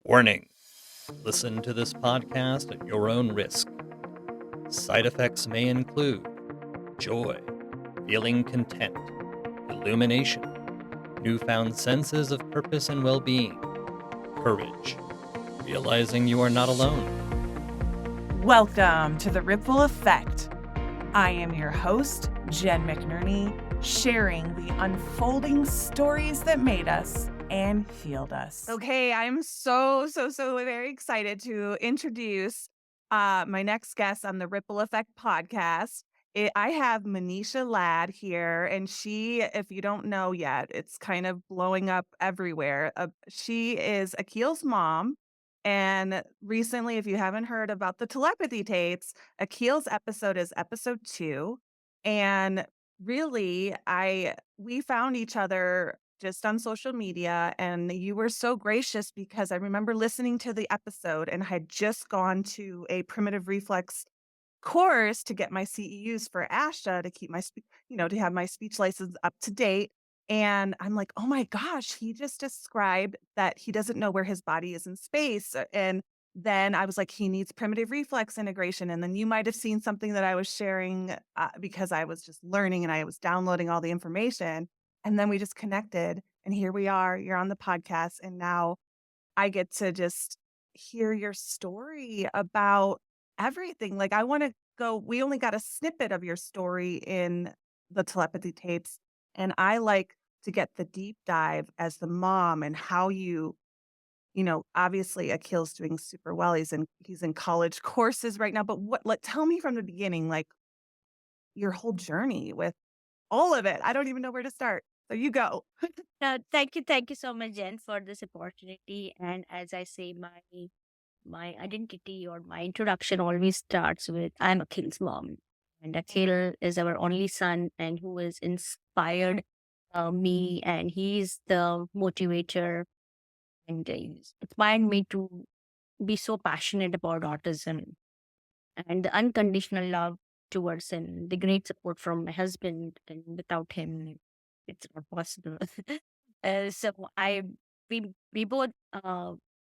Warning: listen to this podcast at your own risk. Side effects may include joy, feeling content, illumination, newfound senses of purpose and well being, courage, realizing you are not alone. Welcome to The Ripple Effect. I am your host, Jen McNerney, sharing the unfolding stories that made us and healed us. Okay, I'm so very excited to introduce my next guest on the Ripple Effect podcast. I have Manisha Lad here, and she, if you don't know yet, it's kind of blowing up everywhere. She is Akhil's mom. And recently, if you haven't heard about the Telepathy Tapes, Akhil's episode is episode 2. And really, we found each other just on social media, and you were so gracious because I remember listening to the episode and had just gone to a primitive reflex course to get my CEUs for ASHA to keep my to have my speech license up to date. And I'm like, oh my gosh, he just described that he doesn't know where his body is in space. And then I was like, he needs primitive reflex integration. And then you might have seen something that I was sharing because I was just learning and I was downloading all the information. And then we just connected. And here we are. You're on the podcast. And now I get to just hear your story about everything. Like, I want to go. We only got a snippet of your story in the telepathy tapes. And I like to get the deep dive as the mom and how obviously Akhil's doing super well. He's in college courses right now. But tell me from the beginning, like your whole journey with all of it. I don't even know where to start. So you go. Thank you so much, Jen, for this opportunity. And as I say, my identity or my introduction always starts with I'm Akhil's mom, and Akhil is our only son, and who has inspired me, and he's the motivator, and he's inspired me to be so passionate about autism and the unconditional love towards him, the great support from my husband, and without him, it's not possible. So we both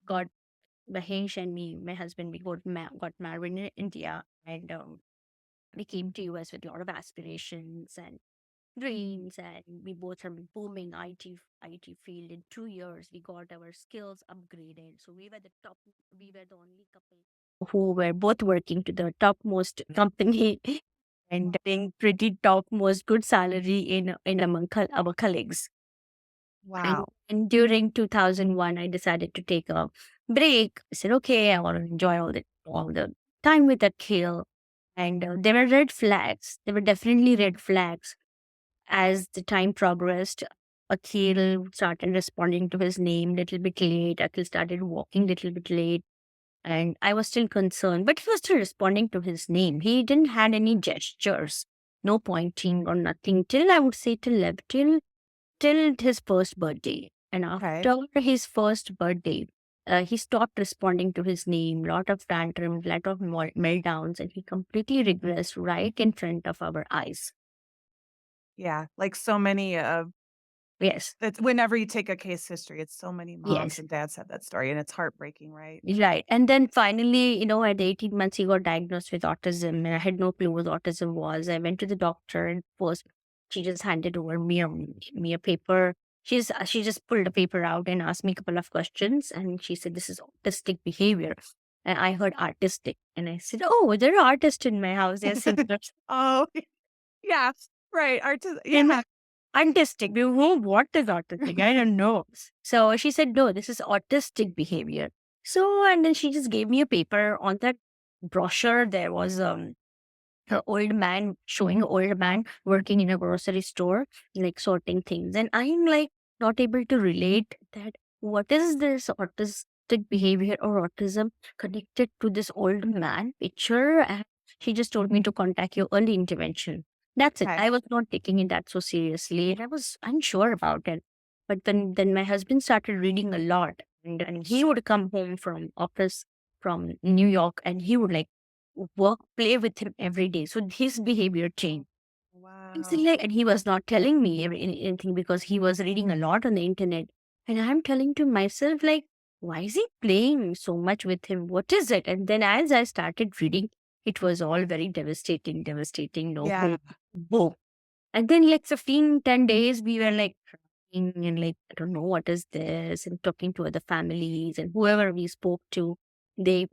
got Mahesh and me, my husband, we both got married in India, and we came to US with a lot of aspirations and dreams, and we both are booming IT field. In 2 years, we got our skills upgraded. So we were the only couple who were both working to the topmost company and getting pretty topmost good salary in among our colleagues. Wow. And during 2001, I decided to take a break. I said, okay, I want to enjoy all the time with Akhil. And there were red flags. There were definitely red flags. As the time progressed, Akhil started responding to his name little bit late. Akhil started walking little bit late. And I was still concerned, but he was still responding to his name. He didn't had any gestures, no pointing or nothing till I would say till his first birthday. And Okay. after his first birthday, he stopped responding to his name, lot of tantrums, lot of meltdowns, and he completely regressed right in front of our eyes. Yeah. Like so many of Yes, it's whenever you take a case history, it's so many moms yes, and dads have that story, and it's heartbreaking, right? right. And then finally, at 18 months, he got diagnosed with autism, and I had no clue what autism was. I went to the doctor, and first, she just handed over me a paper. She just pulled a paper out and asked me a couple of questions, and she said, "This is autistic behavior." And I heard artistic, and I said, "Oh, there are artists in my house. They're singers." Oh, yeah. Right. And Yeah. artistic. What is autistic? I don't know. So she said, no, this is autistic behavior. So, and then she just gave me a paper. On that brochure. There was an old man showing an old man working in a grocery store, like sorting things. And I'm like not able to relate that what is this autistic behavior or autism connected to this old man picture. And she just told me to contact your early intervention. That's it. Okay. I was not taking it that so seriously, and I was unsure about it. But then my husband started reading a lot, and he would come home from office from New York, and he would like play with him every day. So his behavior changed. Wow. And he was not telling me anything because he was reading a lot on the internet. And I'm telling to myself, like, why is he playing so much with him? What is it? And then as I started reading, it was all very devastating, no Yeah. hope, boom. And then like 15, 10 days, we were like crying and like, I don't know what is this, and talking to other families and whoever we spoke to, they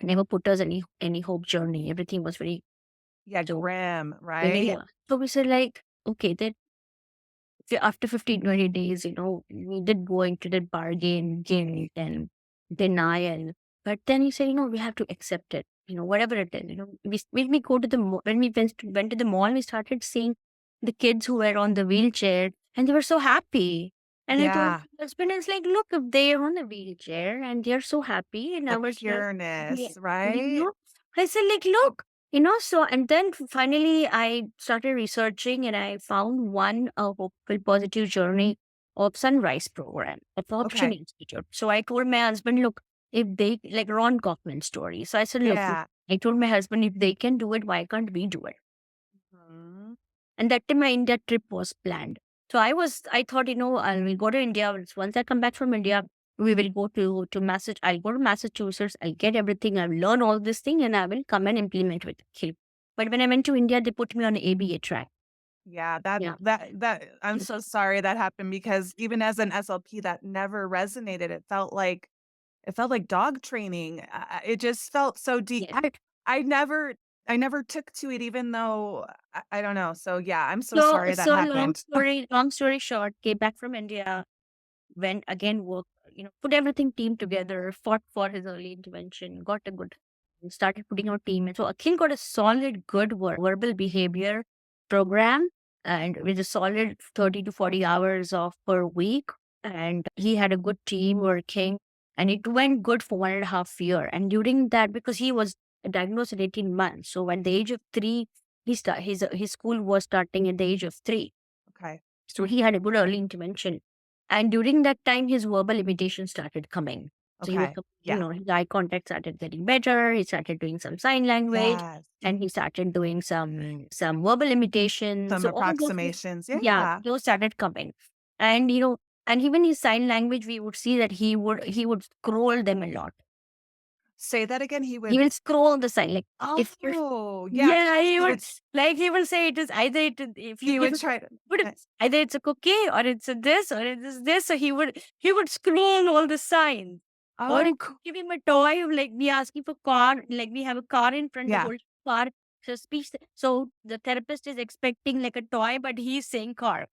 never put us any hope journey. Everything was very Yeah, so grim, right? yeah. So we said like, okay, then after 15, 20 days, we did go into the bargain, guilt and denial. But then he said, we have to accept it, whatever it is. When we go to when we went to the mall, we started seeing the kids who were on the wheelchair and they were so happy. And I told Yeah. my husband, it's like, look, if they're on the wheelchair and they're so happy. And I The was like, yeah, pureness, and right? I said, like, look, so, and then finally I started researching and I found one hopeful positive journey of Sunrise program of Option Okay. Institute. So I told my husband, look, if they, like Ron Kaufman story. So I said, look, Yeah. I told my husband, if they can do it, why can't we do it? Mhm. And that time my India trip was planned. So I thought, I will go to India. Once I come back from India, we will go to I'll go to Massachusetts. I'll get everything. I'll learn all this thing and I will come and implement with Akhil. But when I went to India, they put me on ABA track. Yeah, Yeah. I'm so sorry that happened because even as an SLP, that never resonated. It felt like dog training. It just felt so deep. Yeah. I never I never took to it even though I don't know. So yeah, I'm so So, sorry that so long happened. story, long story short, came back from India, went again, work, put everything team together, fought for his early intervention, got a good, started putting our team. And so Akhil got a solid, good verbal behavior program and with a solid 30 to 40 hours of per week. And he had a good team working and it went good for 1.5 year. And during that, because he was diagnosed at 18 months. So at the age of 3, his school was starting at the age of 3. Okay. So he had a good early intervention. And during that time, his verbal limitations started coming. So he was, Okay. Yeah. his eye contact started getting better. He started doing some sign language Yes. and he started doing some verbal imitations. Some So all those things, approximations. yeah, Yeah. those started coming. And, and even his sign language, we would see that he would scroll them a lot. Say that again. He will scroll the sign. Like if you're Oh, yeah. yeah, he He would would like he will say it is either if you he give would him try to put nice. either it's a cookie or it's a this or it is this. So he would scroll all the signs. Or if Oh, you give him a toy, like we asking for car, like we have a car in front of yeah. old car. So speech so the therapist is expecting like a toy, but he's saying car.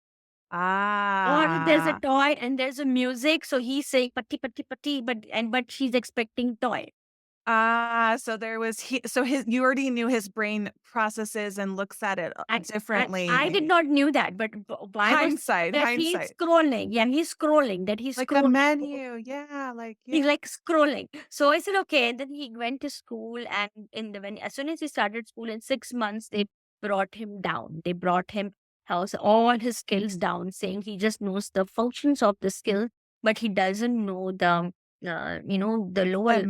Or there's a Ah. toy and there's a music, so he's saying patti patti patti, but she's expecting toy. So there was his you already knew his brain processes and looks at it I did differently. not knew that, but why was Hindsight, that he's hindsight. scrolling? Yeah, he's scrolling. That he's Like a scrolling. menu. Yeah, like He's yeah. like scrolling. So I said, okay. And then he went to school, and as soon as he started school in 6 months, they brought him down. They brought him house all his skills down, saying he just knows the functions of the skill, but he doesn't know the lower.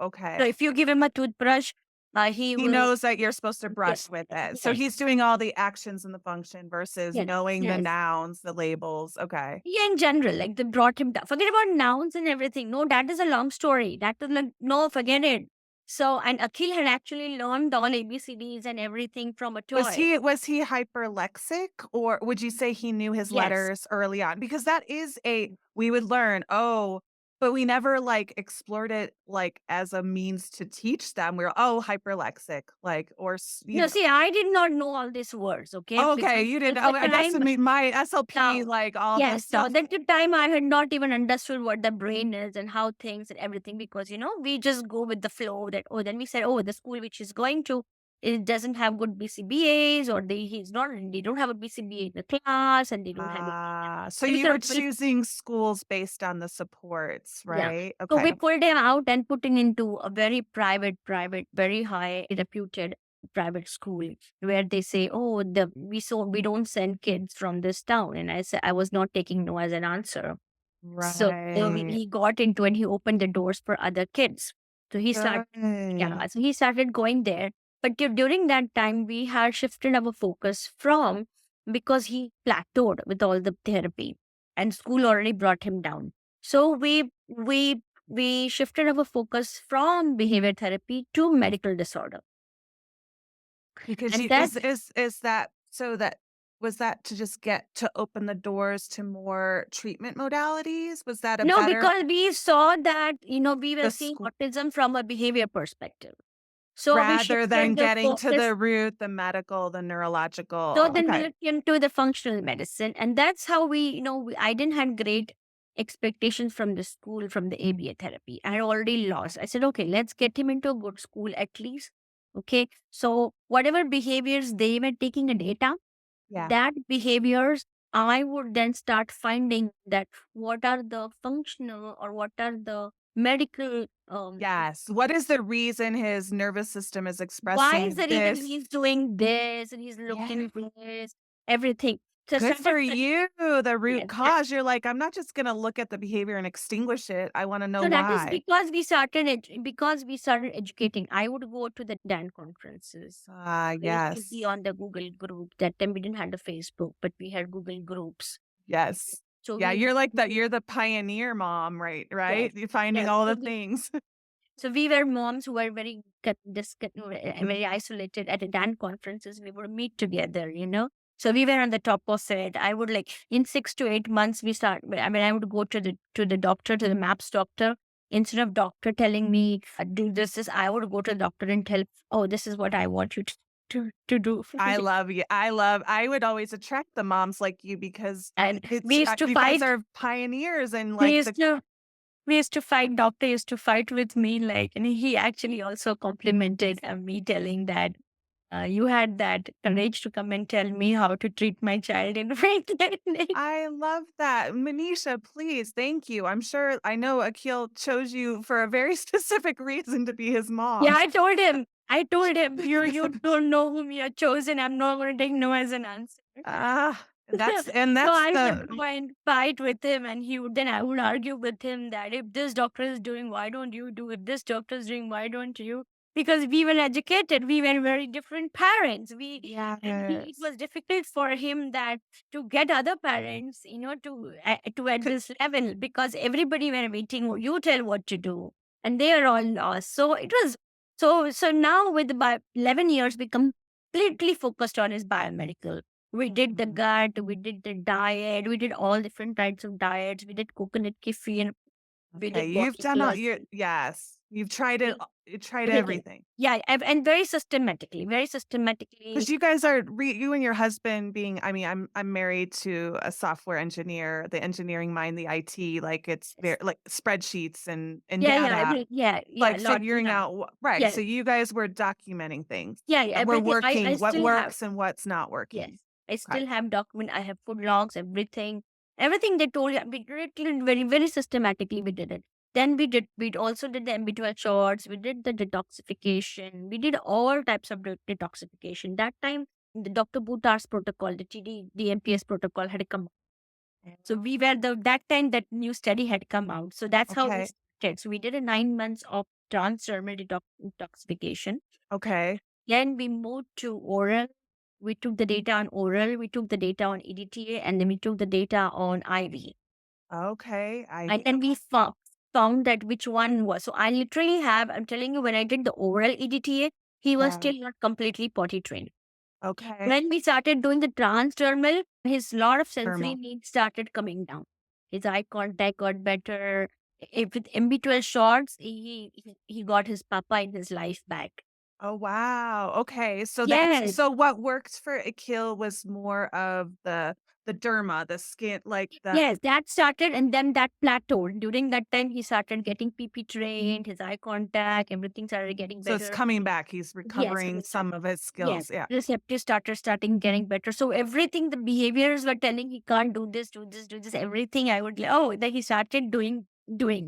Okay. So if you give him a toothbrush, he He will. knows that you're supposed to Yeah, brush with it. So yes, he's doing all the actions and the function versus yes, knowing the yes. nouns, the labels. Okay. Yeah, in general, like they brought him down. Forget about nouns and everything. No, that is a long story. That is like, no, forget it. So, and Akhil had actually learned all ABCDs and everything from a toy. Was he hyperlexic or would you say he knew his Yes. letters early on? Because that is we would learn, but we never like explored it like as a means to teach them. We're hyperlexic, like No, see, I did not know all these words, okay? Oh, okay. Because You didn't. at Oh, the that's time, my SLP, now, like all that yes, so stuff. at the time I had not even understood what the brain is and how things and everything because we just go with the flow that then we said the school which he's going to it doesn't have good BCBAs or they don't have a BCBA in the class and they don't have it. So We you said, were "Well, choosing schools based on the supports, yeah." right? So we Okay. pulled him out and put him into a very private, very high reputed private school where they say, "Oh, we don't send kids from this town." And I said I was not taking no as an answer. So Right. he got into and he opened the doors for other kids. So he started, Good. yeah. So he started going there. But during that time, we had shifted our focus from because he plateaued with all the therapy and school already brought him down. So we shifted our focus from behavior therapy to medical disorder. Because And you that is that so that was that to just get to open the doors to more treatment modalities? Was that a no, better because we saw that, we were the seeing school autism from a behavior perspective. So we rather than shifted the getting to focus. the root, the medical, the So neurological? then we Okay. looked into the functional medicine, and that's how I didn't have great expectations from the school, from the ABA therapy. I had already lost. I said, okay, let's get him into a good school at least. Okay. So whatever behaviors they were taking a data, Yeah. that behaviors, I would then start finding that what are the functional or what are the medical Yes. What is the reason his nervous system is why is expressing the reason this? he's doing this and he's Yeah. looking this, everything. So I Good started for you, the root yes, cause. You're like, "I'm not just gonna look at the behavior and extinguish it. I wanna know so that is why." because because we started educating. I would go to the DAN conferences. Ah, I used to be yes. on the Google group. That time we didn't have the Facebook, but we had Google groups. Yes. So Yeah, we you're like that would you're the pioneer mom, right? yes, You're finding yes. all So the things. we were moms who were very very isolated at the DAN conferences. We would meet together. So we were on the top of it. I would like in 6 to 8 months we start. I mean, I would go to the doctor, to the MAPS doctor. Instead of doctor telling me do this, I would go to the doctor and tell, oh, this is what I want you to do. I love you. I would always attract the moms like you because And it's we used to you guys fight. are pioneers and We like the used to we used to fight. Doctor used to fight with me, like, and he actually also complimented me, telling that you had that courage to come and tell me how to treat my child in clinic. I love that. Manisha, please, thank you. I know Akhil chose you for a very specific reason to be his Yeah, mom. I told him, you don't know whom you have chosen. I'm not going to take no as an answer. Ah, So that's I would the go and fight with him, and then I would argue with him that if this doctor is doing, why don't you do? If this doctor is doing, why don't you? Because we were educated, we were very different parents. And it yes. was difficult for him that to get other parents, to at C- this level, because everybody were waiting. You tell what to do, and they are all lost. So it was so now with about 11 years, we completely focused on his biomedical. We did the Mhm. gut, we did the diet, we did all different types of diets. We did coconut kefir, we Okay, did you've body done all your colostomy, yes. You've tried it. we- You tried everything. everything. Yeah, and very Because systematically. you guys are you and your husband being I mean, I'm married to a software engineer, the engineering mind, the IT, like it's very Yes. like spreadsheets and Yeah, yeah, data, yeah, like lots. figuring Yeah, out right. yes, So you guys were documenting things yeah, yeah, that were everything. I working, what still have. works and what's not Yes, working. I Okay. still have document. I have food logs, everything. Everything they told you. We did it very, very systematically. We did it. Then we also did the MB12 shots. We did the detoxification. We did all types of detoxification. That time, the Dr. Bhutar's protocol, the the MPS protocol had come. So we were that time that new study had come out. So that's how we Okay. started. So we did a 9 months of transdermal detoxification. Okay. Then we moved to oral. We took the data on oral, we took the data on EDTA, and then we took the data on IV. Okay. And IV. then we found that which one was. So I literally I'm telling you, when I did the oral EDTA, he was Yeah. still not completely potty trained. Okay. When we started doing the transdermal, his lot of sensory Thermal. needs started coming down. His eye contact got better. If with MB12 shots, he got his papa in his life back. Oh, wow. Okay. Yes. So what worked for Akil was more of the derma, the skin, like the Yes, that started and then that plateaued. During that time, he started getting PP trained, his eye contact, everything started getting so it's better. coming back. He's Yes, recovering receptive. some of his Yes, skills. Yeah. receptive starting getting better. So everything, the behaviors were telling he can't do this, do this, do this. Everything I would then he started doing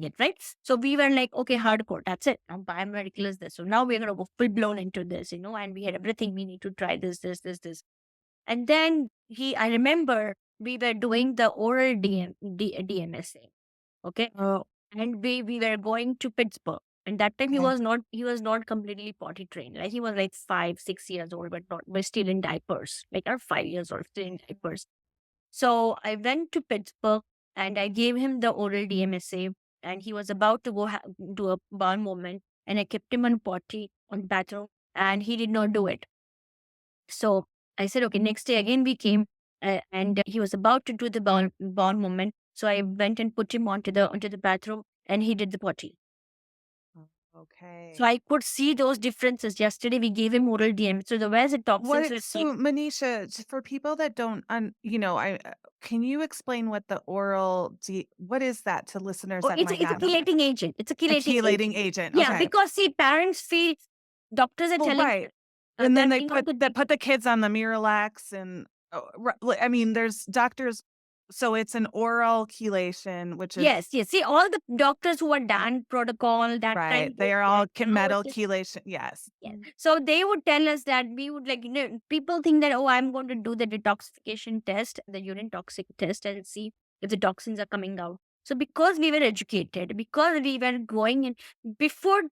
it, right? So we were like, okay, hardcore, that's it. Now biomedical is this. So now we're gonna go full blown into this, and we had everything we need to try this. And then I remember we were doing the oral DMSA. Okay. Oh, And we were going to Pittsburgh. And that time okay. he was not completely potty trained. Like he was like 5, 6 years old, but still in diapers. Like or 5 years old, still in diapers. So I went to Pittsburgh. and I gave him the oral DMSA, and he was about to go do a bowel movement, and I kept him on potty on the bathroom, and he did not do it. So I said, okay, next day again we came, and he was about to do the bowel movement. So I went and put him onto the bathroom, and he did the potty. Okay. So I could see those differences. Yesterday we gave him oral DM. So where's the toxins? So Manisha, for people that don't, can you explain what the what is that to listeners that It's might it's a not know? chelating agent. It's a chelating agent. Yeah, Okay. because see, parents feel doctors are Well, telling right. And they're then they being on put the kids on the Miralax and I mean, there's doctors. So it's an oral chelation, which is yes. See, all the doctors who are done protocol that right. time, They are all that metal chelation. Yes. yes. So they would tell us that we would people think that, oh, I'm going to do the detoxification test, the urine toxic test, and see if the toxins are coming out. So because we were educated, because we were going in before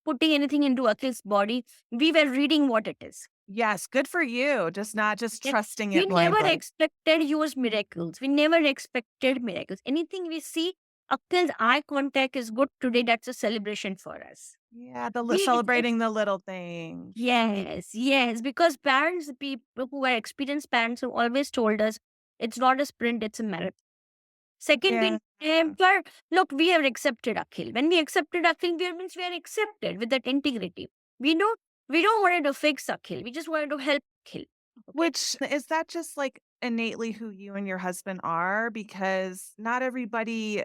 putting anything into Akhil's body, we were reading what it is. Yes, good for you. Not just Yeah. trusting We it never blindly. expected huge miracles. We never expected miracles. Anything we see, Akhil's eye contact is good today. That's a celebration for us. Yeah, We- celebrating the little things. Yes. Because parents, people who are experienced parents, have always told us it's not a sprint, it's a marathon. Second thing, look, we have accepted Akhil. When we accepted Akhil, means we are accepted with that integrity. We don't want to fix Akhil. We just wanted to help Akhil. Okay? Which is that just like innately who you and your husband are? Because not everybody,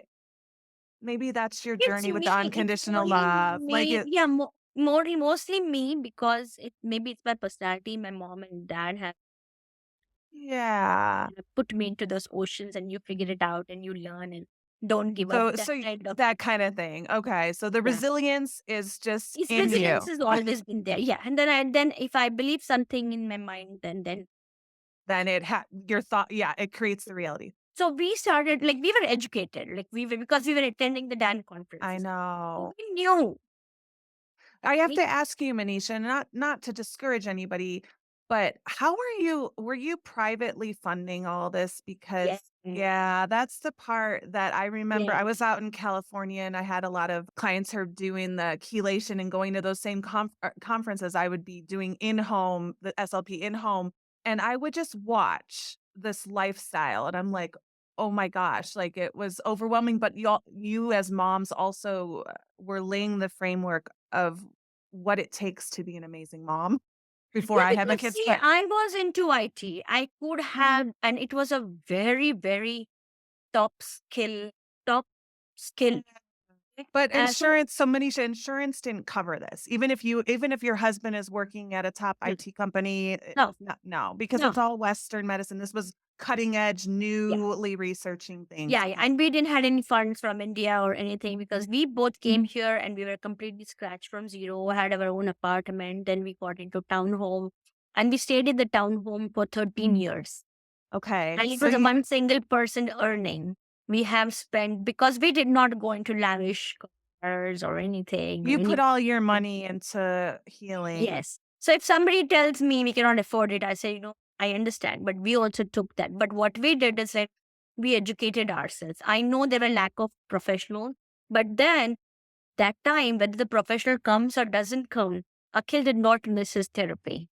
maybe that's your It's journey with me. the It's unconditional only love. me. Yeah, mostly me because maybe it's my personality. My mom and dad have yeah. put me into those oceans, and you figure it out, and you learn, and don't give up. That kind of thing. Okay. So the resilience is just Its in resilience you. has always been there. Yeah, and then if I believe something in my mind, then Then your thought, it creates the reality. so we started we were educated, because we were attending the Dan conference. I know. We knew. I have to ask you, Manisha, not to discourage anybody, but were you privately funding all this? Because Yes. that's the part that I remember. I was out in California and I had a lot of clients who are doing the chelation and going to those same conferences I would be doing in-home, the SLP in-home. And I would just watch this lifestyle and I'm like, oh my gosh, like it was overwhelming. But you as moms also were laying the framework of what it takes to be an amazing mom before I had my kids. See, I was into IT. I could have, and it was a very, very top skill. But insurance, so Manisha, insurance didn't cover this. Even if your husband is working at a top IT company, no, because it's all Western medicine. This was cutting edge, newly researching things. Yeah, and we didn't had any funds from India or anything because we both came here and we were completely scratched from zero, had our own apartment, then we got into townhome and we stayed in the townhome for 13 years. Okay. And it was one single person earning. We have spent, because we did not go into lavish cars or anything. You put all your money into healing. Yes. So if somebody tells me we cannot afford it, I say, I understand, but we also took that. But what we did is we educated ourselves. I know there were lack of professionals, but then that time, whether the professional comes or doesn't come, Akhil did not miss his therapy.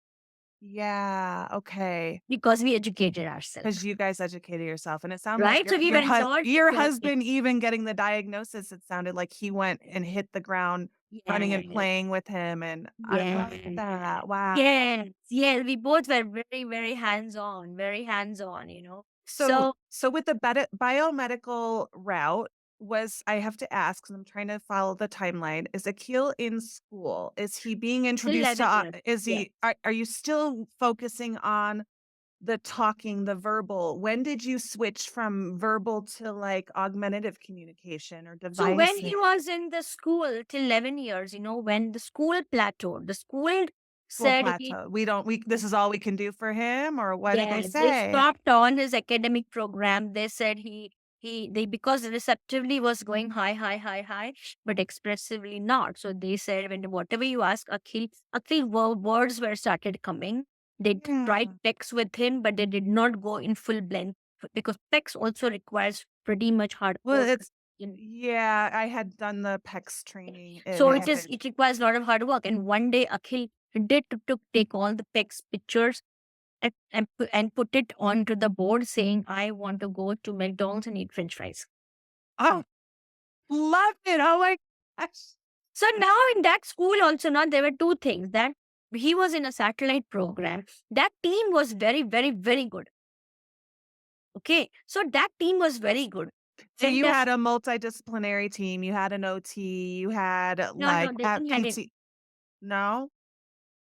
Yeah. Okay. Because we educated ourselves. Because you guys educated yourself, and it sounded right. like So we were your husband even getting the diagnosis. It sounded like he went and hit the ground, running and playing with him, and I love that. Wow. Yes. We both were very, very hands-on. Very hands-on. So with the biomedical route, I have to ask, because I'm trying to follow the timeline. Is Akhil in school? Is he being introduced to, are you still focusing on the talking, the verbal? When did you switch from verbal to augmentative communication or device? So when he was in the school till 11 years, when the school plateaued, the school said this is all we can do for him, or what did they say? They stopped on his academic program. They said because receptively was going high, but expressively not. So they said, when whatever you ask Akhil, words were started coming. They tried text with him, but they did not go in full blend. because PEX also requires pretty much hard Well, work. it's yeah, I had done the PEX training. And So it requires a lot of hard work. And one day Akhil did take all the PEX pictures and put it onto the board saying, I want to go to McDonald's and eat French fries. oh, love it. Oh my gosh. So now in that school also, now there were two things that he was in a satellite program. That team was very, very, very good. Okay. So that team was very good. So you Fantastic. had a multidisciplinary team. You had an OT. You had No, like they at didn't have it. PT. No,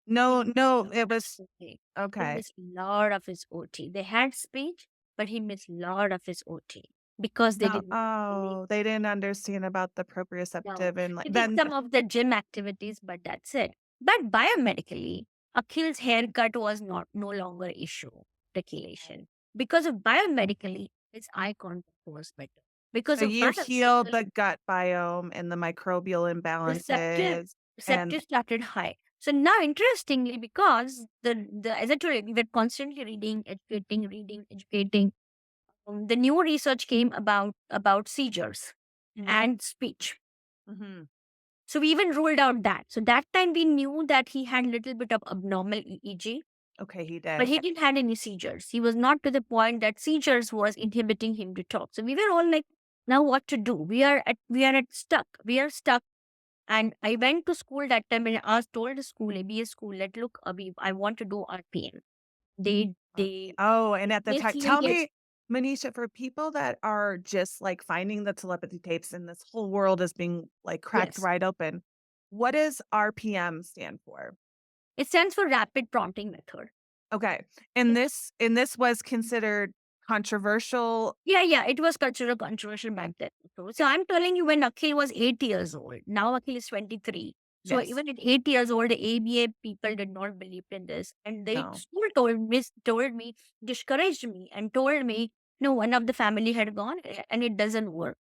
no, no. It was He okay. missed a lot of his OT. They had speech, but he missed a lot of his OT because they No, didn't really oh, they didn't understand about the know. proprioceptive and like He did then. some of the gym activities, but that's it. But biomedically, Akhil's haircut was no longer an issue, speculation. Because of biomedically, his eye contact was better. Because So of you healed biomedical, the gut biome and the microbial receptive imbalances, and receptive started high. So now, interestingly, because the as I told you, we were constantly reading, educating. The new research came about seizures and speech. Mhm. So we even ruled out that. So that time we knew that he had a little bit of abnormal EEG, Okay, he but did. he didn't have any seizures. He was not to the point that seizures was inhibiting him to talk. So we were all like, now what to do? We are stuck. We are stuck. And I went to school that time and told the school, ABS school, that look, Abhi, I want to do RPM. They Oh, and at the time, tell mislead. me, Manisha, for people that are just like finding the telepathy tapes and this whole world is being like cracked Yes. wide open, what does RPM stand for? It stands for rapid prompting method. Okay. And this was considered controversial. Yeah, it was considered controversial back then. So I'm telling you, when Akhil was 8 years old, now Akhil is 23. So Yes. even at 8 years old, the ABA people did not believe in this. And they No. school told me, discouraged me, and told me, no, one of the family had gone and it doesn't work.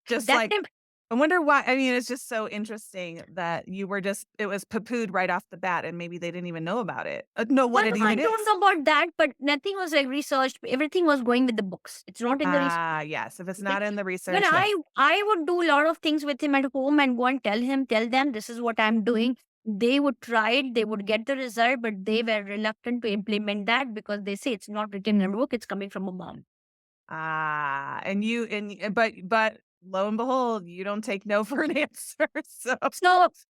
Just That like time, I wonder why. I mean, it's just so interesting that you were just, it was poo-pooed right off the bat and maybe they didn't even know about it. Know what well, it I even don't is. know about that, but nothing was like researched. Everything was going with the books. It's not in the research. Ah, yes. If it's Okay. not in the But research, yes. I would do a lot of things with him at home and go and tell them this is what I'm doing. They would try it, they would get the result, but they were reluctant to implement that because they say it's not written in a book, it's coming from a mom. Ah, but lo and behold, you don't take no for an answer. So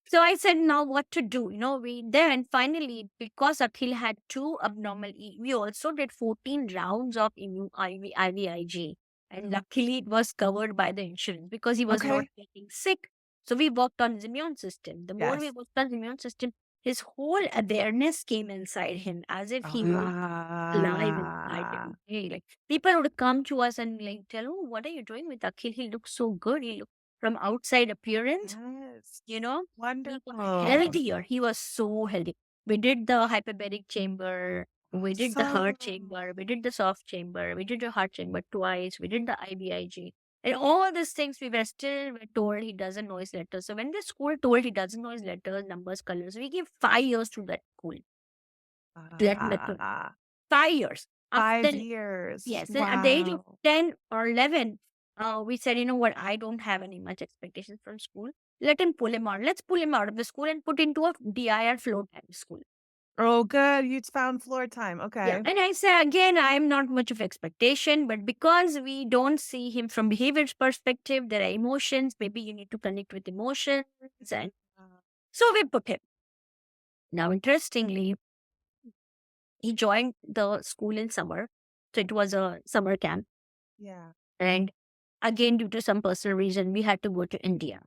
So I said, now what to do? We then finally, because Akhil had two abnormal we also did 14 rounds of IVIG. And luckily, it was covered by the insurance because he was not okay. getting sick. So we worked on his immune system. The more we Yes. worked on his immune system, his whole awareness came inside him as if he was alive inside Ah, him. Hey, like people would come to us and like tell, oh, what are you doing with Akhil? He looks so good. He looked from outside appearance, yes. he was Wonderful. healthier. He was so healthy. We did the hyperbaric chamber. We did the heart chamber. We did the soft chamber. We did the heart chamber twice. We did the IBIG. And all these things were told he doesn't know his letters. So when the school told he doesn't know his letters, numbers, colors, we gave 5 years to that school. That method. Ah, 5 years. 5 years. Yes. And at the age of Wow. 10 or 11, we said, you know what, I don't have any much expectations from school. Let him pull him out. Let's pull him out of the school and put into a DIR floor time school. Oh, good. You found floor time. Yeah. Okay. And I say again, I'm not much of expectation, but because we don't see him from behavior's perspective, there are emotions. Maybe you need to connect with emotions. And so we put him. Now, interestingly, he joined the school in summer. So it was a summer camp. Yeah. And again, due to some personal reason, we had to go to India.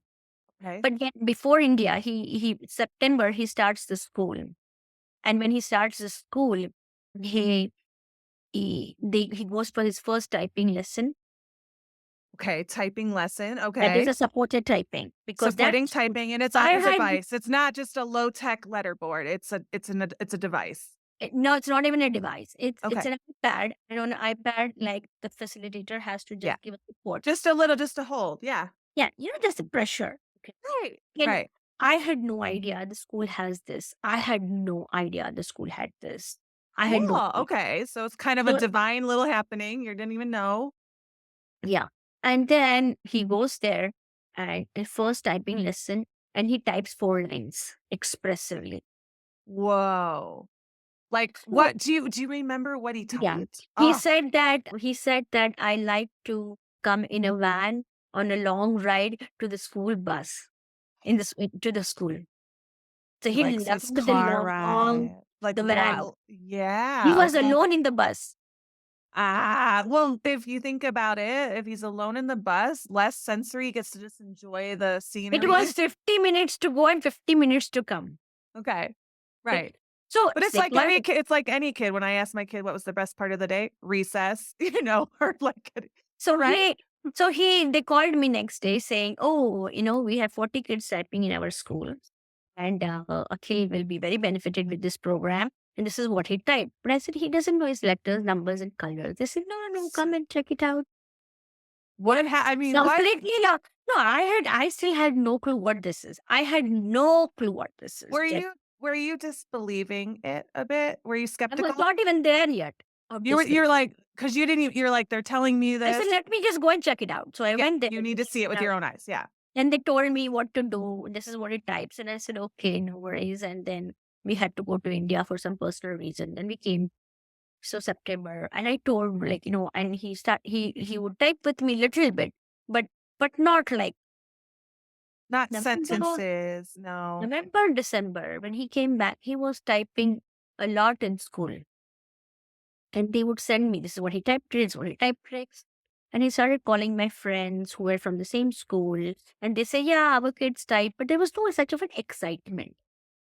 Okay. But yet before India, he September he starts the school, and when he starts the school, he goes for his first typing lesson. Okay. Typing lesson. That Okay. is a supported typing because Supporting that's typing, and it's on I a had device. It's not just a low tech letterboard. It's a device. no, it's not even a device. It's Okay. an iPad, and on an iPad, like the facilitator has to Yeah. just give a support. Just a little, just to hold. Yeah. Yeah, just the pressure. Okay. Right. And Right. I had no idea the school has this. I had no idea the school had this. I had no Cool. clue. Okay. So it's kind of a So, divine little happening. You didn't even know. yeah. And then he goes there and the first typing lesson and he types 4 lines expressively. Whoa. Like So, what do you remember what he yeah. typed? He Oh, said that I like to come in a van on a long ride to the school bus to the school. So he he likes left his the car long ride. Like the van. wow. He Yeah. was Okay. alone in the bus. Well, if you think about it, if he's alone in the bus, less sensory, he gets to just enjoy the It scenery. was 50 minutes to go and 50 minutes to come. Okay. Right. Right. So But it's like one. it's like any kid. When I ask my kid what was the best part of the day, recess, or like, So right? they called me next day saying, "Oh, we have 40 kids typing in our school, and Akhil will be very benefited with this program. And this is what he typed." But I said he doesn't know his letters, numbers, and colors. They said, "No, no, no, come and check it out." What? I mean, what? Completely lost. No, I still had no clue what this is. I had no clue what this is. Were Jen. you disbelieving it a bit? Were you I was skeptical? not even there yet. You're like, because you didn't. You're like, they're telling me I said, this. let me just go and check it out. So I Yeah, went there. you need to see it with your own eyes. Yeah. And they told me what to do. This is what it types. And I said, okay, no worries. And then we had to go to India for some personal reason. Then we came. So September. And I told and he would type with me little bit, but not like Not November, sentences. No. November, December. When he came back, he was typing a lot in school. And they would send me, this is what he typed, this is what he typed tricks. And he started calling my friends who were from the same school. And they say, yeah, our kids type. But there was no such of an excitement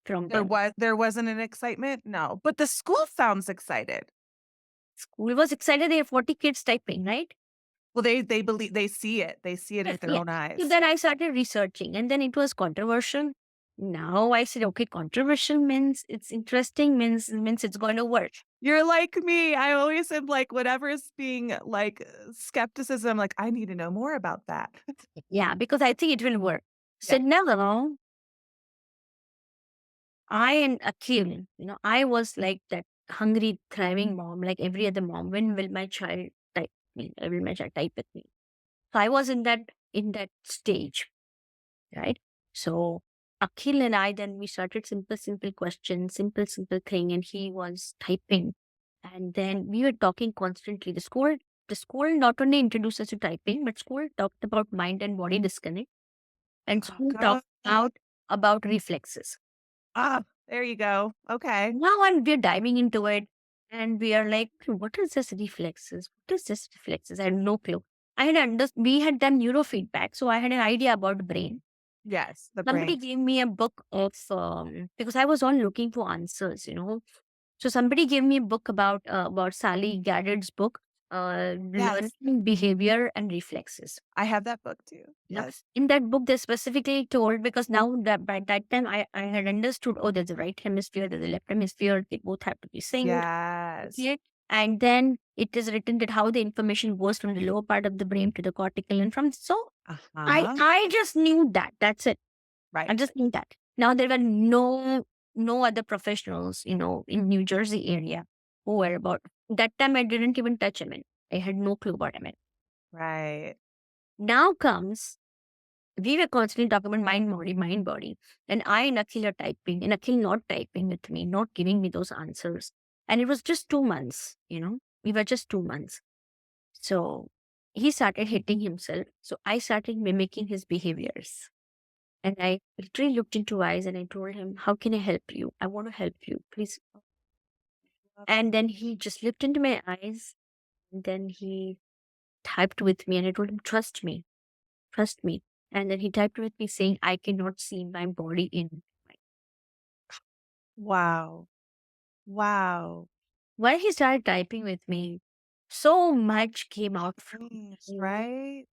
from them. There wasn't an excitement. No, but the school sounds excited. School was excited. They have 40 kids typing, right? Well, they believe they see it. They see it with their own eyes. So then I started researching, and then it was controversial. Now I said, okay, controversial means it's interesting, means it's going to work. You're like me. I always am like, whatever is being like skepticism, like, I need to know more about that. Yeah, because I think it will work. So Yeah. now I and Akhil, I was like that hungry, thriving mom, like every other mom. When will my child type me? Will my child type with me? So I was in that stage, right? So Akhil and I, then we started simple questions, simple thing, and he was typing. And then we were talking constantly. The school not only introduced us to typing, but school talked about mind and body disconnect. And school talked about reflexes. There you go. Okay. Now we're diving into it and we are like, what is this reflexes? What is this reflexes? I had no clue. We had done neurofeedback, so I had an idea about the brain. Yes, the Somebody brain. gave me a book of because I was all looking for answers, So somebody gave me a book about Sally Gaddard's book, Yes. Learning Behavior and Reflexes. I have that book too. Yep. Yes. In that book, they specifically told, because now that by that time I had understood, oh, there's a right hemisphere, there's a left hemisphere, they both have to be synced. Yes. Okay? And then it is written that how the information goes from the lower part of the brain to the cortical, and from I just knew that. That's it. Right. I just knew that. Now there were no other professionals, in New Jersey area who were about that time. I didn't even touch MN. I had no clue about MN. Right. Now comes, we were constantly talking about mind, body. And I and Akhil are typing, and Akhil not typing with me, not giving me those answers. And it was just 2 months, we were just 2 months. So he started hitting himself. So I started mimicking his behaviors. And I literally looked into eyes and I told him, how can I help you? I want to help you, please. And then he just looked into my eyes and then he typed with me and I told him, trust me. And then he typed with me saying, I cannot see my body in my. Wow. Wow. When he started typing with me, so much came out from me. Right?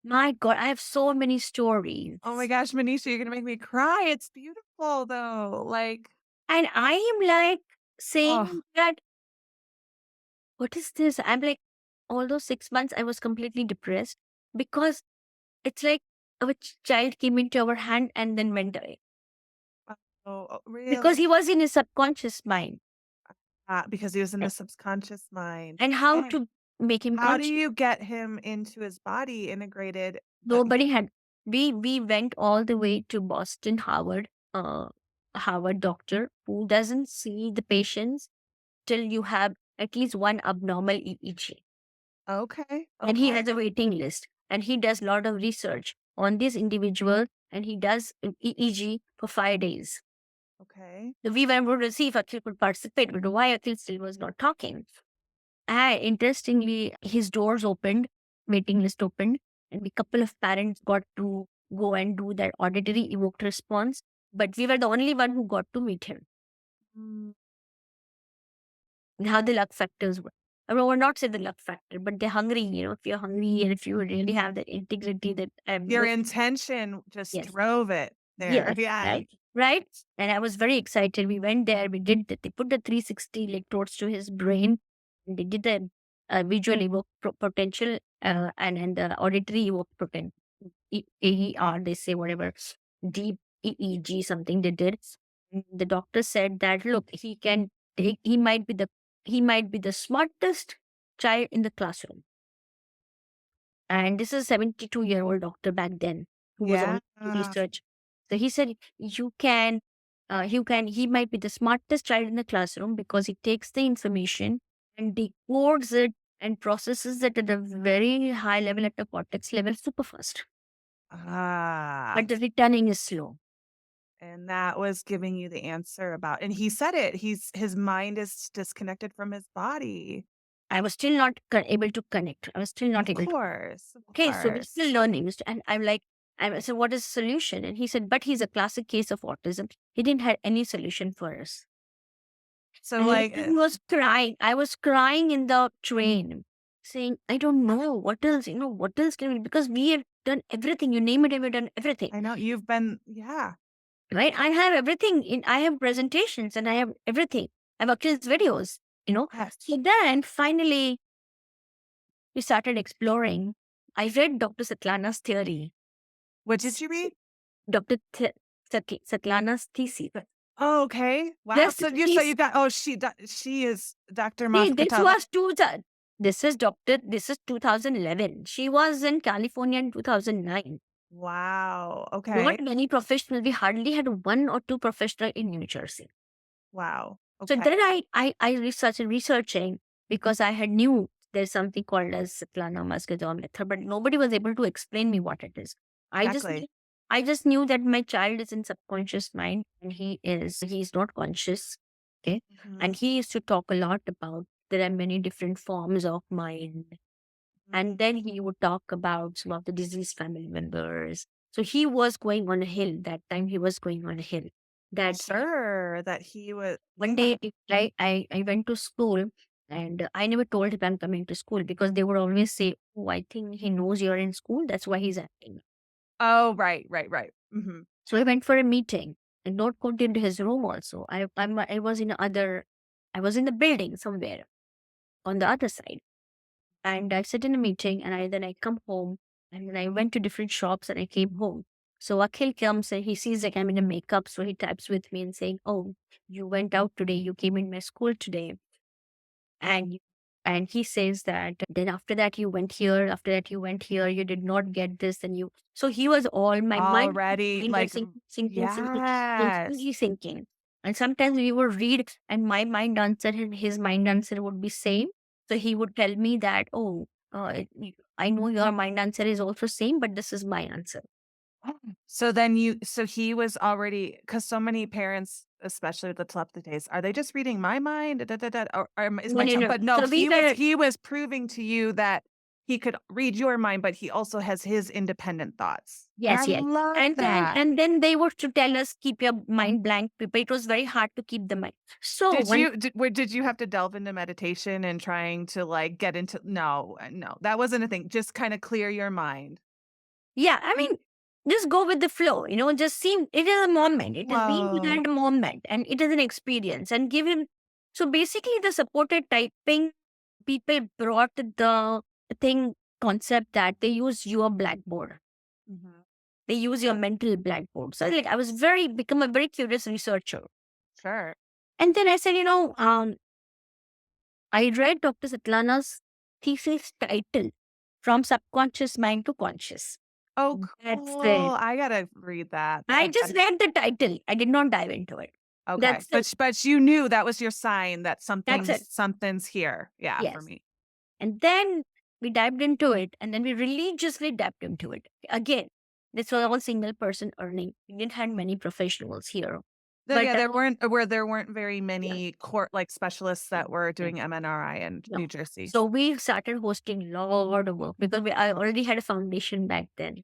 My God, I have so many stories. Oh my gosh, Manisha, you're gonna make me cry. It's beautiful though. Like, And I am like saying that, what is this? I'm like, all those 6 months, I was completely depressed because it's like a child came into our hand and then went away. really? Because he was in his subconscious mind. Because he was in the subconscious mind. and how And to make him how do conscious. you get him into his body integrated? Nobody had. We went all the way to Boston, Harvard doctor who doesn't see the patients till you have at least one abnormal EEG. Okay. And he Okay. has a waiting list, and he does a lot of research on this individual, and he does an EEG for 5 days. Okay. So we were able to see if Akhil could participate, but why Akhil still was not talking. And interestingly, his doors opened, waiting list opened, and a couple of parents got to go and do that auditory evoked response. But we were the only one who got to meet him. Mm. And how the luck factors were. I mean, I will not say the luck factor, but they're hungry. If you're hungry and if you really have that integrity that Your intention just yes, drove it there. yes, Yeah. right. And I was very excited. We went there. We did that. They put the 360 electrodes to his brain. And they did the visual evoke potential and the auditory evoke potential. AER, they say whatever, deep EEG, something they did. The doctor said that look, he can take. He might be the smartest child in the classroom. And this is a 72-year-old doctor back then who was on research. So he said, he might be the smartest child in the classroom because he takes the information and decodes it and processes it at a very high level, at the cortex level, super fast. But the returning is slow. And that was giving you the answer about, and he said it, his mind is disconnected from his body. I was still not able to connect. I was still not able to. Of Okay, so we're course. still learning. And I'm like, I said, what is the solution? And he said, but he's a classic case of autism. He didn't have any solution for us. So And like, he was crying. I was crying in the train, saying, I don't know what else, what else can we, because we have done everything. You name it, we've done everything. I know you've been, yeah. Right? I have everything. I have presentations and I have everything. I have Akhil's videos, Yes. So then finally we started exploring. I read Dr. Satlana's theory. What did you read? Dr. Satlana's thesis. Oh, okay. Wow. Yes, So you got, she is Dr. See, this Maskatala. was this is 2011. She was in California in 2009. Wow. Okay. Not many professionals. We hardly had one or two professionals in New Jersey. Wow. So Okay. then I researching because I had knew there's something called as Satlana Muscador method, but nobody was able to explain me what it is. Exactly. I just knew that my child is in subconscious mind and he's not conscious. Okay. And he used to talk a lot about there are many different forms of mind. And then he would talk about some of the deceased family members. So he was going on a hill. That time he was going on a hill. That Sure, that he was. one day, I went to school and I never told him I'm coming to school because they would always say, oh, I think he knows you're in school. That's why he's acting. Oh, right. So I went for a meeting and not got into his room also. I was in the building somewhere on the other side. And I sat in a meeting and then I come home and then I went to different shops and I came home. So Akhil comes and he sees like I'm in a makeup. So he types with me and saying, oh, you went out today. You came in my school today. And he says that then after that you went here, after that you went here, you did not get this, and you. So he was all my mind Already, mind like, was sinking, yes. sinking. And sometimes we would read, and my mind answer and his mind answer would be same. So he would tell me that, oh, I know your mind answer is also same, but this is my answer. So he was already, because so many parents, especially with the telepathy tapes, are they just reading my mind? Is my child? But no, So he was proving to you that he could read your mind, but he also has his independent thoughts. Yes, I yes. love And that. then they were to tell us keep your mind blank, but it was very hard to keep the mind. So Did you have to delve into meditation and trying to like get into? No, that wasn't a thing. Just kind of clear your mind. yeah, I mean, just go with the flow, just seem it is a moment. It is being with that moment and it is an experience and give him. So basically the supported typing people brought the thing concept that they use your blackboard. They use your mental blackboard. So like I was become a very curious researcher. Sure. And then I said, I read Dr. Satlana's thesis title, From Subconscious Mind to Conscious. Oh, That's cool. it. I gotta read that. I just read the title. I did not dive into it. Okay. That's But you knew that was your sign that it. something's here. Yeah, for Yes. me. And then we dived into it, and then we religiously dived into it. Again, this was all single person earning. We didn't have many professionals here. But Yeah, there weren't very many court like specialists that were doing MNRI in no. New Jersey. So we started hosting a lot of work because I already had a foundation back then.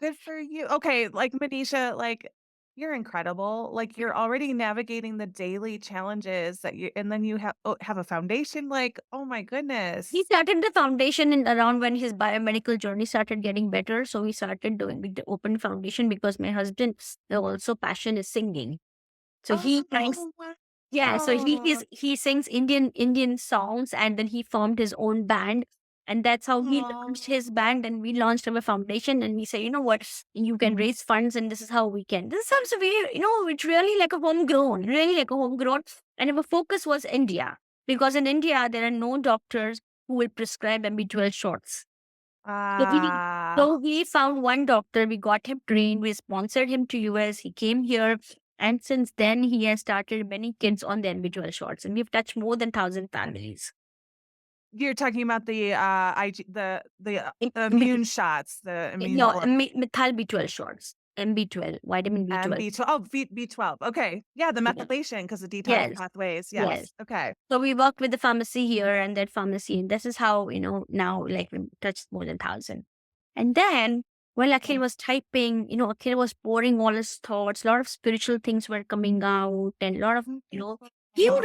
Good for you. Okay, like Manisha, like you're incredible. Like you're already navigating the daily challenges and then you have a foundation. Like, oh my goodness. He started the foundation in around when his biomedical journey started getting better. So we started doing the open foundation because my husband's also passion is singing. So he thanks. wow. Yeah, so he sings Indian songs, and then he formed his own band, and that's how he launched his band. And we launched our foundation, and we say, you know what, you can raise funds, and this is how we can. This sounds very, it's really like a homegrown, and our focus was India because in India there are no doctors who will prescribe MB12 shots. So we found one doctor, we got him trained, we sponsored him to US, he came here, and since then he has started many kids on the MB12 shots, and we've touched more than 1,000 families. You're talking about the immune shots, the immune methyl B12 shots, MB12, vitamin B12. B12. Oh, B12. Okay. Yeah, the methylation because of detox pathways. Yes. Okay. So we work with the pharmacy here and that pharmacy. And this is how, now like we touched more than 1,000. And then while Akhil was typing, Akhil was pouring all his thoughts, a lot of spiritual things were coming out, and a lot of, he would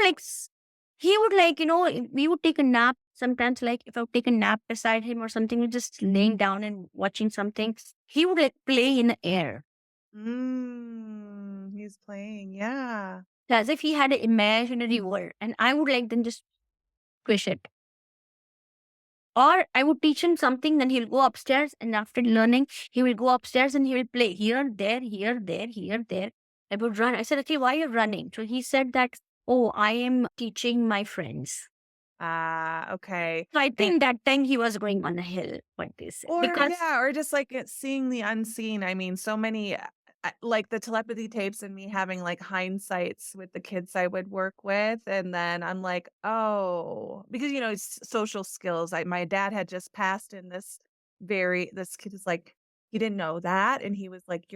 we would take a nap sometimes, like if I would take a nap beside him or something, we're just laying down and watching something, he would like play in the air. He's playing, yeah. As if he had an imaginary world, and I would like then just squish it. Or I would teach him something, then he'll go upstairs, and after learning, he will go upstairs and he will play here, there, here, there, here, there. I would run. I said, okay, why are you running? So he said that, oh, I am teaching my friends. Okay. So I think that time he was going on a hill, what they say. Or just like seeing the unseen. I mean, so many, like the telepathy tapes and me having like hindsights with the kids I would work with. And then I'm like, oh, because, it's social skills. My dad had just passed in this kid is like, he didn't know that. And he was like,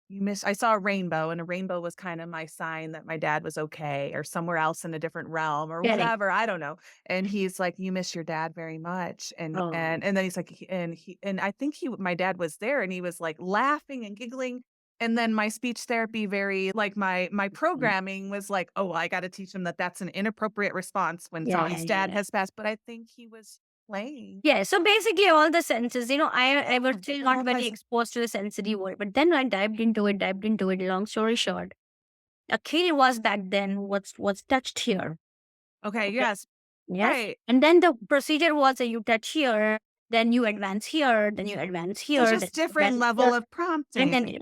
you missed. I saw a rainbow, and a rainbow was kind of my sign that my dad was okay or somewhere else in a different realm or whatever. I don't know. And he's like, you miss your dad very much. And then he's like, and I think my dad was there, and he was like laughing and giggling. And then my speech therapy, very like my programming was like, oh, I got to teach him that that's an inappropriate response when someone's dad has passed. But I think he was playing. Yeah, so basically all the senses, I was still not very exposed to the sensory world, but then I dived into it. Long story short, Akhil was back then was touched here. Okay. Yes. Right. And then the procedure was that you touch here, then you advance here, then you advance here. So just different level of prompting.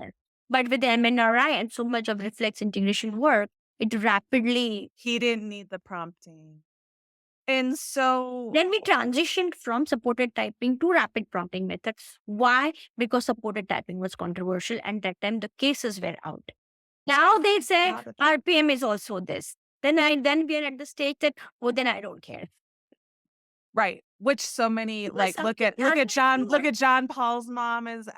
But with the MNRI and so much of reflex integration work, it rapidly. He didn't need the prompting. And so then we transitioned from supported typing to rapid prompting methods. Why? Because supported typing was controversial, and that time the cases were out. Now they say RPM is also this. Then we are at the stage that, then I don't care. Right. Which so many like look at John Paul's mom is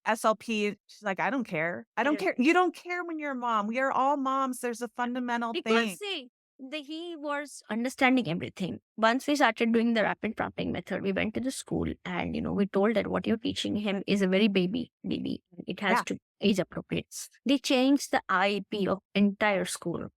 SLP. She's like, I don't care. I don't care. You don't care when you're a mom. We are all moms. There's a fundamental thing. See, he was understanding everything. Once we started doing the rapid prompting method, we went to the school and, we told that what you're teaching him is a very baby. It has to age appropriate. They changed the IEP of entire school.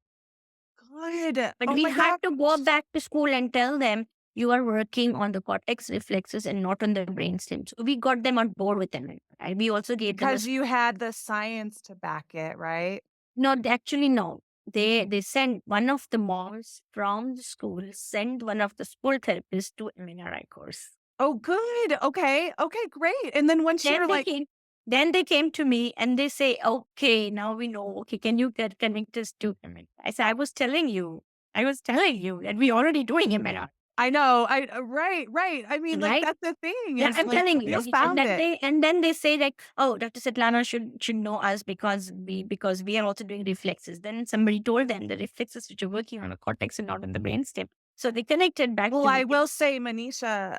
Good. But we had to go back to school and tell them, you are working on the cortex reflexes and not on the brainstem. So we got them on board with them. Right? We also gave them because you had the science to back it, right? No, actually, no. They sent one of the moms from the school, sent one of the school therapists to MNRI course. Oh, good. Okay, great. And then once you're like, then they came to me and they say, okay, now we know. Okay, can you connect us to MNRI? I said, I was telling you, I was telling you that we already doing MRI. I know. Right, right. I mean, like Right? that's the thing Yeah, is I'm like telling you you. And found then it. they say like, oh, Dr. Svetlana should know us because we are also doing reflexes. Then somebody told them the reflexes which are working on the cortex and not on the brainstem. So they connected back Well, to I me. will say, Manisha,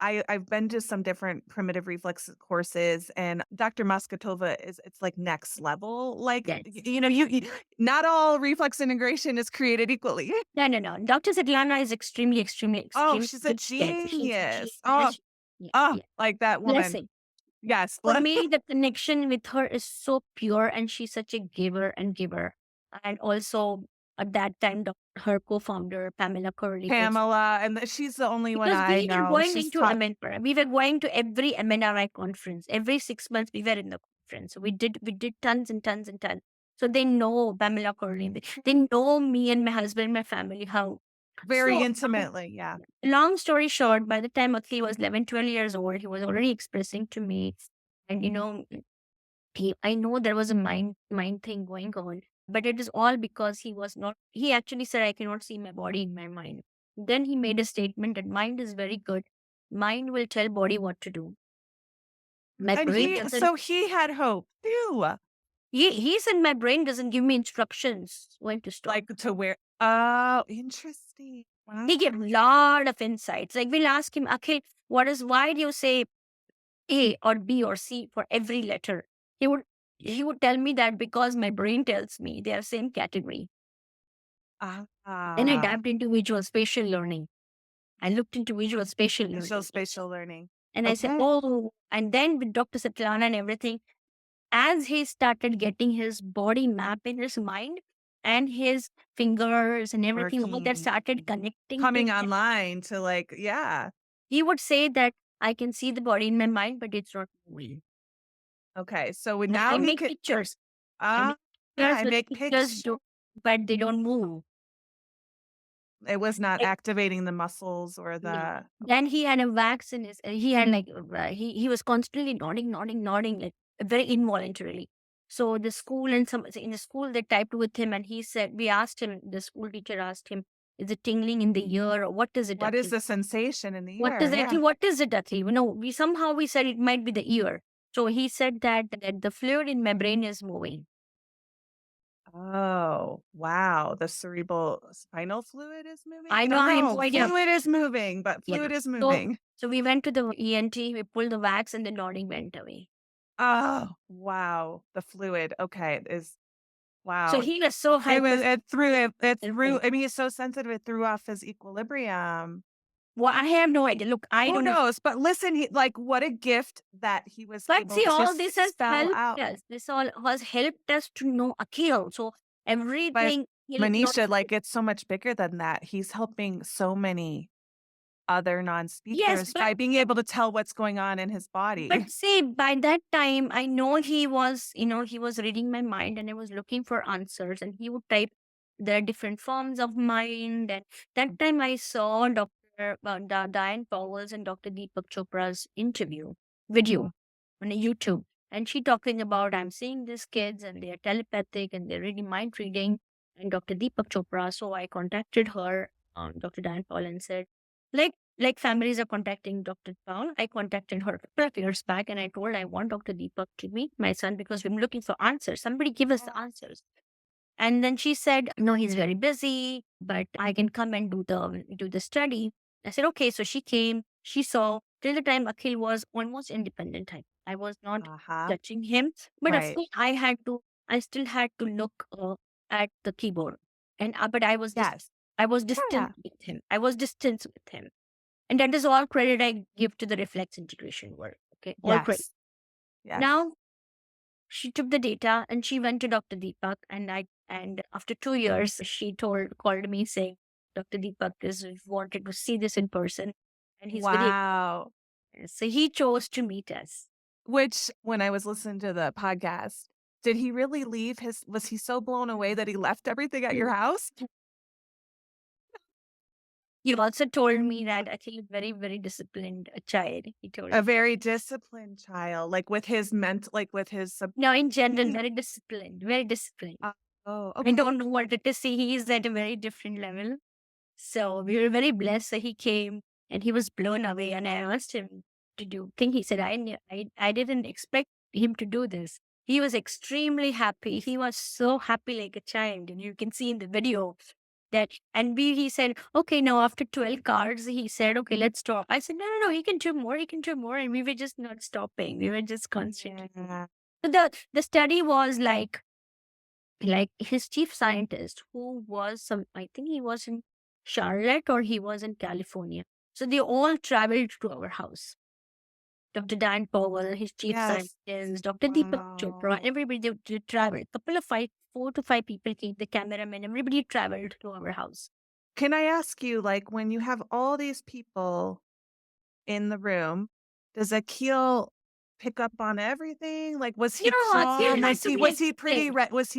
I've been to some different primitive reflex courses, and Dr. Moskotova it's like next level. Like Yes. you not all reflex integration is created equally. No. Dr. Svetlana is Oh, extremely she's a good. Yes, she's a genius. genius. Yeah, Oh, yeah. like that woman. Blessing. Yes, For me, the connection with her is so pure, and she's such a giver and giver. And also, at that time, her co-founder Pamela Curley was Pamela, and she's the only one because I we were know. going She's into taught we were going to every MNRI conference. Every 6 months, we were in the conference. So we did tons and tons and tons. So they know Pamela Curley. They know me and my husband, my family. How very so? intimately. Yeah. Long story short, by the time Akhil was 11, 12 years old, he was already expressing to me. And, I know there was a mind thing going on, but it is all because he was not, he actually said, I cannot see my body in my mind. Then he made a statement that mind is very good. Mind will tell body what to do. My And brain doesn't, he had hope too. he said, my brain doesn't give me instructions when to stop. Like to where oh, interesting. Wow. He gave a lot of insights. Like we'll ask him, okay, why do you say A or B or C for every letter? He would he would tell me that because my brain tells me they are same category. Then I Ah, dived into visual spatial learning. I looked into visual spatial visual learning. spatial learning. And I said, Okay. oh, and then with Dr. Satlana and everything, as he started getting his body map in his mind and his fingers and everything, all that Working, started connecting to coming him, online to like, yeah. he would say that I can see the body in my mind, but it's not moving. Okay. So And now I he make could pictures. I make pictures, I but make the pictures pictures. do, but they don't move. It was not Like, activating the muscles or no. the Then he had a wax in his. He had like he was constantly nodding, like very involuntarily. So the school and some in the school they typed with him, and he said we asked him. The school teacher asked him, "Is it tingling in the ear or what is it, what is Akhil? the sensation in the What ear? is Yeah. Akhil? What is it, Akhil?" No, we said it might be the ear. So he said that the fluid in my brain is moving. Oh, wow. The cerebral spinal fluid is moving? I I know don't I have know. no idea. Fluid is moving, but Yeah. fluid is So moving. so we went to the ENT. We pulled the wax, and the nodding went away. Oh, wow. The fluid. Okay. Is So wow. he was so hyper. It threw I mean, he's so sensitive it threw off his equilibrium. Well, I have no idea. Look, I Who don't know. knows? But listen, he like what a gift that he was But able see, to all just this has spell helped out. us. This all has helped us to know Akhil. So But everything he'll not. Manisha, like it's so much bigger than that. He's helping so many other Yes, non-speakers by being able to tell what's going on in his body. but see, by that time, I know he was reading my mind, and I was looking for answers, and he would type there are different forms of mind. And that time I saw Dr. Diane Powell's and Dr. Deepak Chopra's interview video on a YouTube. And she talking about I'm seeing these kids and they're telepathic and they're reading mind reading and Dr. Deepak Chopra. So I contacted her, Dr. Diane Powell, and said, like families are contacting Dr. Paul, I contacted her a couple of years back and I told I want Dr. Deepak to meet my son because we're looking for answers. Somebody give us the answers. And then she said, no, he's very busy, but I can come and do the study. I said, okay. So she came, she saw till the time Akhil was almost independent type. I was not Uh-huh. touching him, but of Right. course I still had to look at the keyboard. And but Yes. I was Yeah. distant with him. I was distant with him. And that is all credit I give to the reflex integration work. Okay. All credit. Yes. Yes. Now she took the data and she went to Dr. Deepak and after 2 years she called me saying Dr. Deepak is wanted to see this in person and he's very Wow. so he chose to meet us. Which when I was listening to the podcast, did he really leave was he so blown away that he left everything at your house? He also told me that I think very, very disciplined child. He told A me. very disciplined child, like with his No, in general, very disciplined. Very disciplined. Oh, I okay. don't know what to see. He is at a very different level. So we were very blessed that he came and he was blown away. And I asked him to do thing. He said, I didn't expect him to do this. He was extremely happy. He was so happy like a child. And you can see in the video that, and he said, okay, now after 12 cards, he said, okay, let's stop. I said, no, he can do more. He can do more. And we were just not stopping. We were just constantly. Yeah. So the study was like his chief scientist, who was I think he was in Charlotte or he was in California. So they all traveled to our house. Dr. Dan Powell, his chief Yes. scientist, Dr. Deepak Chopra, Wow. everybody they traveled. Couple of 4 to 5 people came, the cameraman, everybody traveled to our house. Can I ask you, like, when you have all these people in the room, does Akhil pick up on everything? Like, was he calm? Was he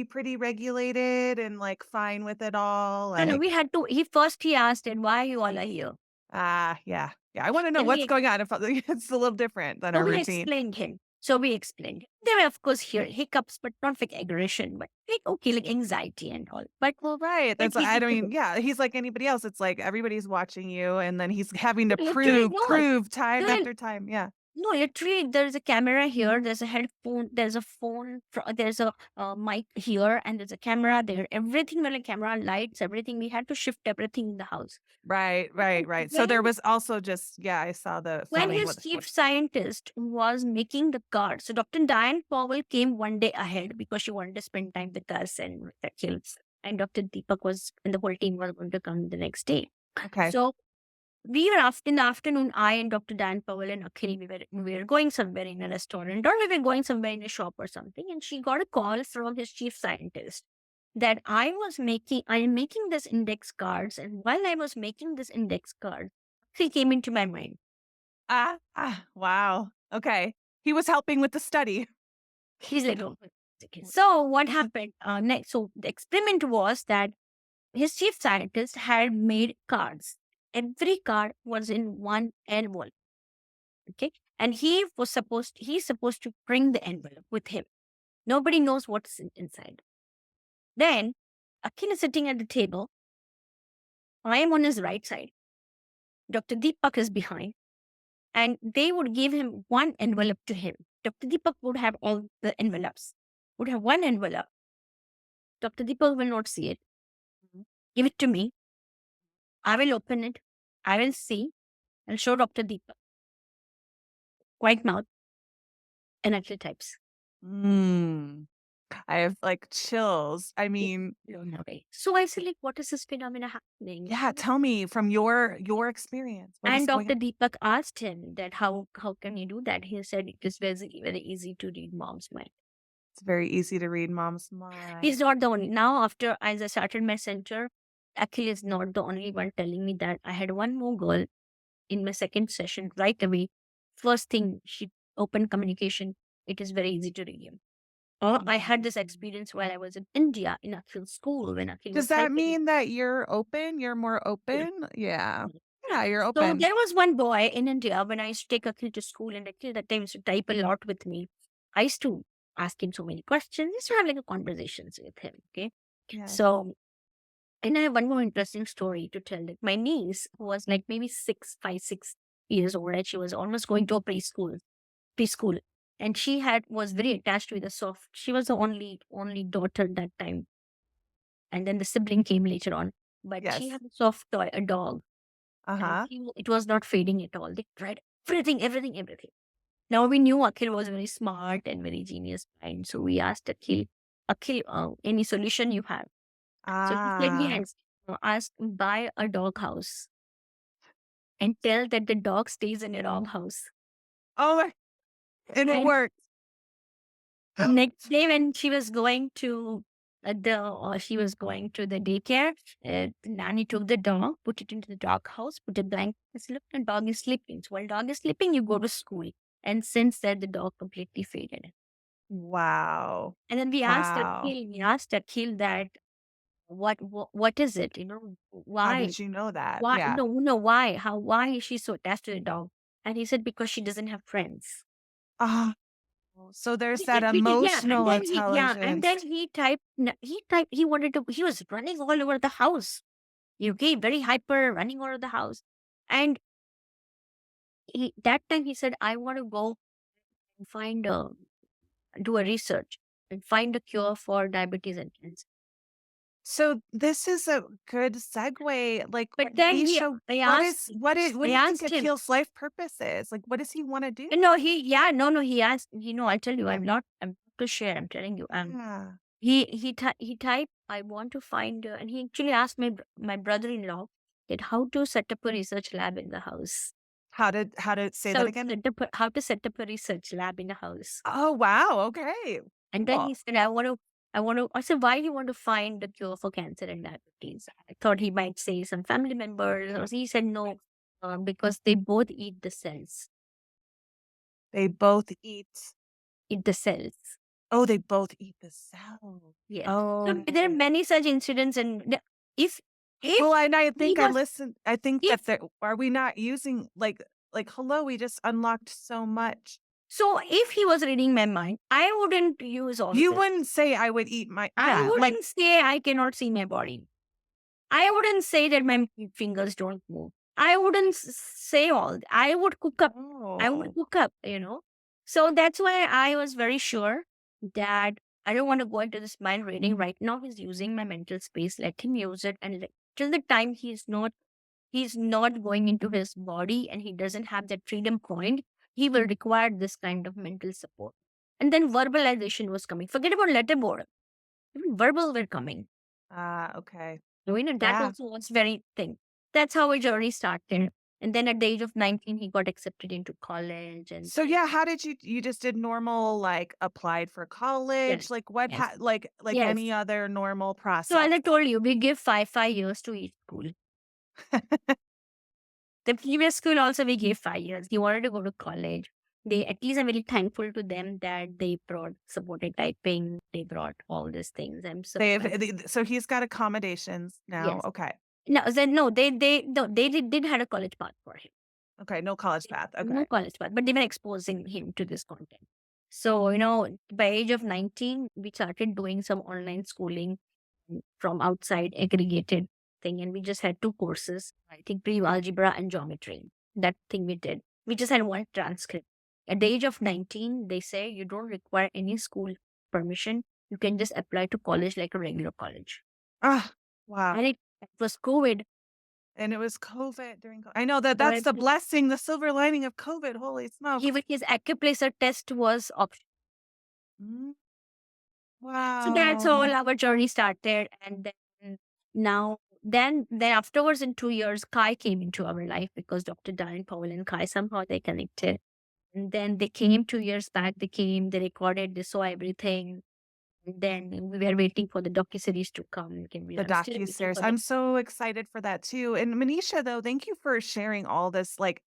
pretty regulated and like fine with it all? No, Like, we had to. He asked, and why you all are here? yeah. I want to know Then what's we going on. If it's a little different than So our we routine. explained him. So we explained. There were, of course, here hiccups, but not like aggression, but like, okay, like anxiety and all. But Well, right. but That's he I don't did mean, it. yeah, he's like anybody else. It's like everybody's watching you and then he's having to Literally, prove time no, after time. Yeah. no, literally, there's a camera here, there's a headphone, there's a phone, there's a mic here, and there's a camera there. Everything was like camera, lights, everything. We had to shift everything in the house. Right. So When there was also just, I saw the when filming his with chief scientist was making the card, so Dr. Diane Powell came one day ahead because she wanted to spend time with us and with the kids. And Dr. Deepak was, and the whole team was going to come the next day. Okay. So we were in the afternoon, I and Dr. Dan Powell and Akhil, we were going somewhere in a restaurant or we were going somewhere in a shop or something. And she got a call from his chief scientist that I am making this index cards. And while I was making this index card, he came into my mind. Wow. Okay. He was helping with the study. He's like, oh, okay. So what happened next? So the experiment was that his chief scientist had made cards. Every card was in one envelope. Okay. And he's supposed to bring the envelope with him. Nobody knows what's inside. Then Akhil is sitting at the table. I am on his right side. Dr. Deepak is behind. And they would give him one envelope to him. Dr. Deepak would have all the envelopes, would have one envelope. Dr. Deepak will not see it. Give it to me. I will open it. I will see. I'll show Dr. Deepak. Quiet mouth. And Akhil types. I have like chills. I mean, No way. So I said, like, what is this phenomena happening? yeah, tell me from your experience. And Dr. Deepak asked him that how can you do that? He said it is very, very easy to read mom's mind. It's very easy to read mom's mind. He's not the only. Now, after as I started my center, Akhil is not the only one telling me that. I had one more girl in my second session right away. First thing, she opened communication. It is very easy to read him. I had this experience while I was in India in Akhil's school when Akhil Does that mean that you're open? You're more open? Yeah. Yeah, you're So open. there was one boy in India when I used to take Akhil to school, and Akhil that time used to type a lot with me. I used to ask him so many questions. I used to have like a conversations with him. Okay. Yeah. So, and I have one more interesting story to tell. That my niece, who was like maybe 6 years old, and she was almost going to a preschool, and she was very attached with the soft. She was the only daughter that time, and then the sibling came later on. But she had a soft toy, a dog. It was not fading at all. They tried everything. Now we knew Akhil was very smart and very genius mind. So we asked Akhil, any solution you have? So he said, yes, buy a dog house and tell that the dog stays in a dog house. Oh, and it worked. Next day when she was going to the daycare, the nanny took the dog, put it into the dog house, put a blanket. Look, the dog is sleeping. So while dog is sleeping, you go to school. And since then, the dog completely faded. Wow. And then we asked Akhil that what is it? Why? How did you know that? Why? Yeah. No, why? Why is she so attached to the dog? And he said because she doesn't have friends. So there's We that did, yeah. And emotional then and then intelligence. he wanted to, he was running all over the house. Okay, very hyper, running all over the house. And that time he said, I want to go and do a research and find a cure for diabetes and cancer. So this is a good segue. Like, But then Manisha, I what asked, do you think asked him, Akhil's life purpose is? Like, what does he want to do? no, he asked, I tell you, I'm not to share, I'm telling you. Yeah. He typed, I want to find, and he actually asked my brother-in-law that how to set up a research lab in the house. How to say that again? How to set up a research lab in the house. Oh, wow. Okay. And then Cool. he said, I said, why do you want to find the cure for cancer and diabetes? I thought he might say some family members. Or he said, no, because they both eat the cells. They both eat. Eat the cells. Oh, they both eat the cell. Yeah. Oh. So there are many such incidents. And if Well, and I think was- I think if- that are we not using like hello, we just unlocked so much. So if he was reading my mind, I wouldn't use all You this. wouldn't say I would eat my I wouldn't say I cannot see my body. I wouldn't say that my fingers don't move. I wouldn't say all that. I would cook up. I would cook up, So that's why I was very sure that I don't want to go into this mind reading right now. He's using my mental space. Let him use it. And till the time he's not going into his body and he doesn't have that freedom point, he will require this kind of mental support. And then verbalization was coming. Forget about letterboard. Even verbal were coming. Okay. That also was very thing. That's how our journey started. And then at the age of 19, he got accepted into college. And so how did you just did normal, like applied for college? Yes. Like what, Yes. like Yes. any other normal process? So as I told you, we give 5 years to each school. The previous school also we gave 5 years. He wanted to go to college. At least I'm very thankful to them that they brought supported typing. They brought all these things. I'm so so he's got accommodations now. Yes. Okay. No, they did have a college path for him. Okay, no college path. Okay. No college path, but they were exposing him to this content. So, by age of 19, we started doing some online schooling from outside aggregated thing. And we just had 2 courses, I think pre-algebra and geometry. That thing we did. We just had 1 transcript. At the age of 19, they say you don't require any school permission. You can just apply to college like a regular college. Wow. And it was COVID. And it was COVID during I know that's the blessing, the silver lining of COVID. Holy smokes. Even his acuplacer test was optional. Wow. So that's how our journey started. And then afterwards in 2 years, Kai came into our life because Dr. Diane Powell and Kai, somehow they connected. And then they came 2 years back. They recorded, they saw everything. And then we were waiting for the docuseries to come. The docuseries. I'm so excited for that too. And Manisha, though, thank you for sharing all this. Like,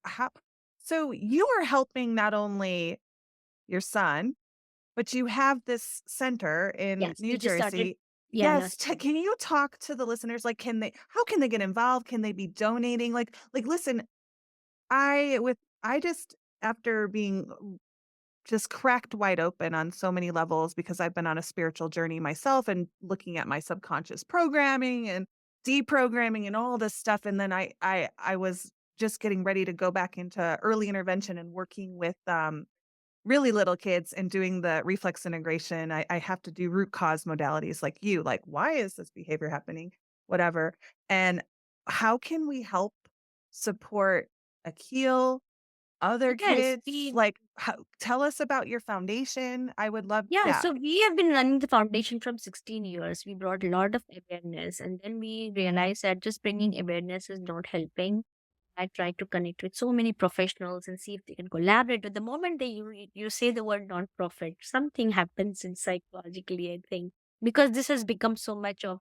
so you are helping not only your son, but you have this center in New Jersey. Yes. Can you talk to the listeners? Like, how can they get involved? Can they be donating? Like, listen, after being just cracked wide open on so many levels because I've been on a spiritual journey myself and looking at my subconscious programming and deprogramming and all this stuff. And then I was just getting ready to go back into early intervention and working with really little kids and doing the reflex integration. I have to do root cause modalities like why is this behavior happening? Whatever. And how can we help support Akhil, other kids? Tell us about your foundation. I would love that. So we have been running the foundation from 16 years. We brought a lot of awareness, and then we realized that just bringing awareness is not helping. I tried to connect with so many professionals and see if they can collaborate. But the moment you say the word non-profit, something happens in psychologically, I think, because this has become so much of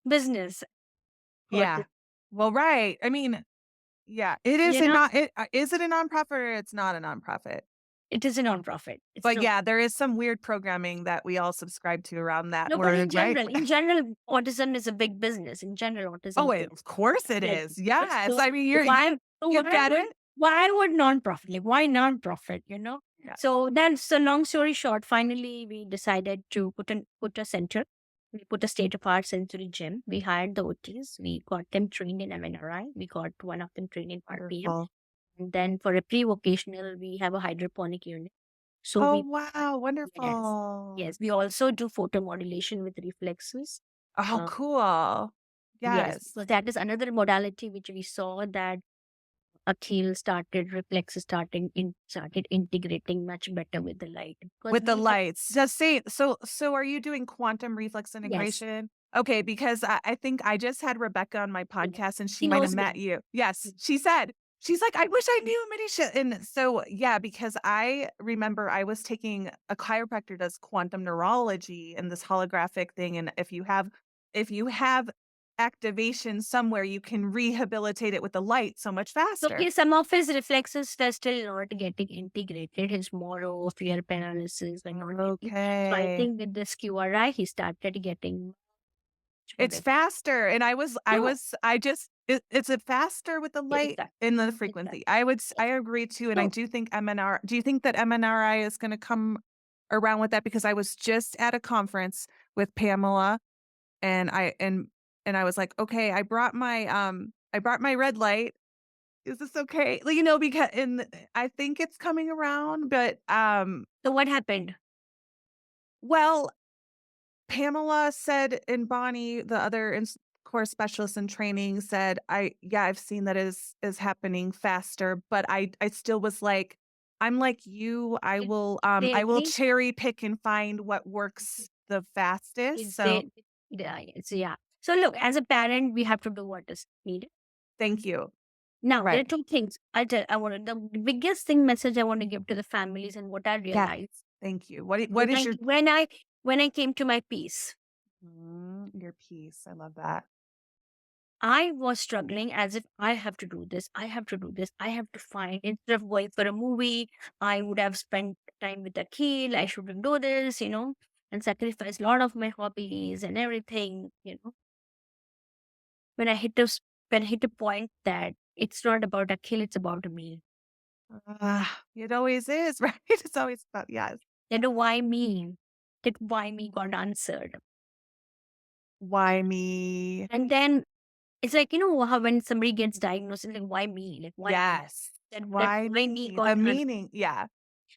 business. Yeah. Well, right. I mean, yeah, it is is it a nonprofit or it's not a nonprofit? It is a nonprofit. But there is some weird programming that we all subscribe to around that No, word, but in general, autism is a big business. In general, autism. Oh, of course it is. Yes. So, I mean, why get it? Why would nonprofit? Like, why nonprofit? So that's a long story short. Finally, we decided to put a center. We put a state of art sensory gym. We hired the OTs. We got them trained in MNRI. We got one of them trained in RPM. Wonderful. And then for a pre-vocational, we have a hydroponic unit. So Oh, we wow. Wonderful. yes, we also do photo modulation with reflexes. Oh, Uh, cool. yes, Yes. so that is another modality which we saw that Akhil started reflexes started integrating much better with the light because With the we had lights. Just say so are you doing quantum reflex yes, integration? Okay, because I think I just had Rebecca on my yeah, podcast and she he might have knows met me. you. Yes, she said. She's like, I wish I knew Manisha. And so, yeah, because I remember I was taking a chiropractor does quantum neurology and this holographic thing. And if you have activation somewhere, you can rehabilitate it with the light so much So faster. some of his reflexes are still not getting integrated. His moro, fear paralysis, and not getting. So I Okay. think with this QRI, he started getting much more It's faster, and No, it's a faster with the light exactly, and the exactly. frequency. I agree too, and I So do think MNR do you think that MNRI is gonna come around with that? Because I was just at a conference with Pamela, and I was like, "Okay, I brought my red light. Is this okay?" Like, because I think it's coming around, but, so what happened? well, Pamela said and Bonnie, the other core specialist in training said, I've seen that is happening faster, but I still was like, I'm like you, If they I will agree, cherry pick and find what works the fastest. if So they yeah. So look, as a parent, we have to do what is needed. thank you. Now, there are Right. two things. The biggest thing message I want to give to the families and what I Yes. realized Thank you. What when is I your when I came to my peace, your piece? I love that. I was struggling as if I have to do this, I have to do this, I have to find instead of going for a movie, I would have spent time with Akhil, I shouldn't do this, and sacrifice a lot of my hobbies and everything. When I hit a when I hit a point that it's not about Akhil, it's about me. It always is, right? It's always about yes. Then why me? That why me got answered. Why me? And then it's like, how when somebody gets diagnosed, it's like, why me? Like, why me? Yes. That Why why me me? got The answered. meaning. Yeah.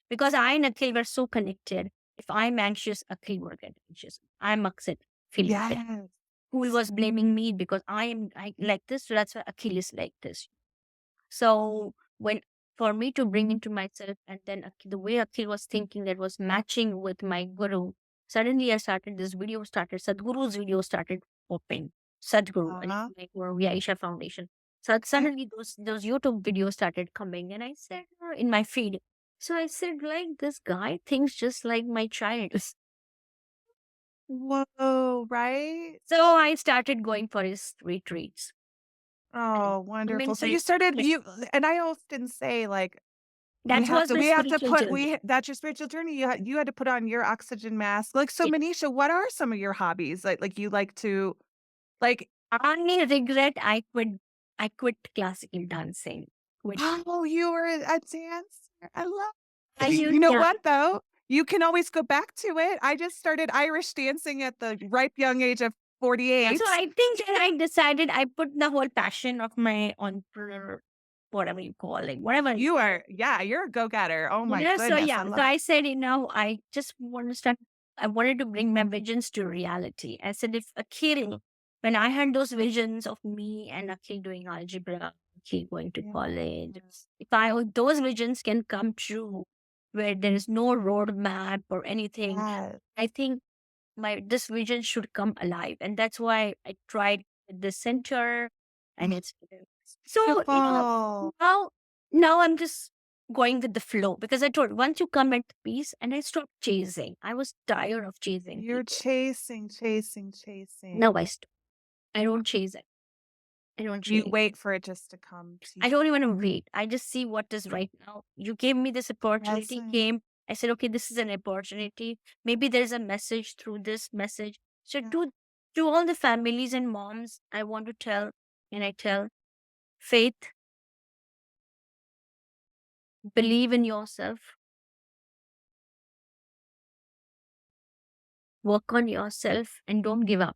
Because I and Akhil were so connected. If I'm anxious, Akhil will get anxious. I'm upset, Akhil will get. Yes. Who was blaming me because I like this, so that's why Akhil is like this. So when for me to bring into myself, and then the way Akhil was thinking that was matching with my guru, suddenly I started this video started Sadhguru's video started popping. Sadhguru, Uh-huh. like or Aisha Foundation. So suddenly those YouTube videos started coming, and I said in my feed. So I said like this guy thinks just like my child. Whoa, right? So I started going for his retreats. And Oh, wonderful. So mental you started and I often say like that was my we have to spiritual put journey. that's your spiritual journey. You had to put on your oxygen mask. Like so Yeah. Manisha, what are some of your hobbies? Like you like to like I regret I quit classical dancing. Quit. oh, you were a dancer. I love I You used know yeah. what though? You can always go back to it. I just started Irish dancing at the ripe young age of So 48. I think that I decided I put the whole passion of my entrepreneur, whatever you call it, whatever. You're a go-getter. Oh my So goodness. I yeah. So love I said, I just want to start. I wanted to bring my visions to reality. I said, if Akhil, when I had those visions of me and Akhil doing algebra, Akhil going to college, Yes. those visions can come true, where there is no roadmap or anything, Yes. I think this vision should come alive, and that's why I tried with the center, and it's so Beautiful. now I'm just going with the flow because I told once you come at peace, and I stopped chasing. I was tired of chasing You're people. chasing, chasing, Now chasing. I stop. I don't chase it. I don't You chase. wait for it just to come to I you. don't even wait. I just see what is right now. You gave me this opportunity, Present. came. I said, okay, this is an opportunity. Maybe there's a message through this message. So Yeah. to all the families and moms, I want to tell, and I tell, faith, believe in yourself, work on yourself and don't give up.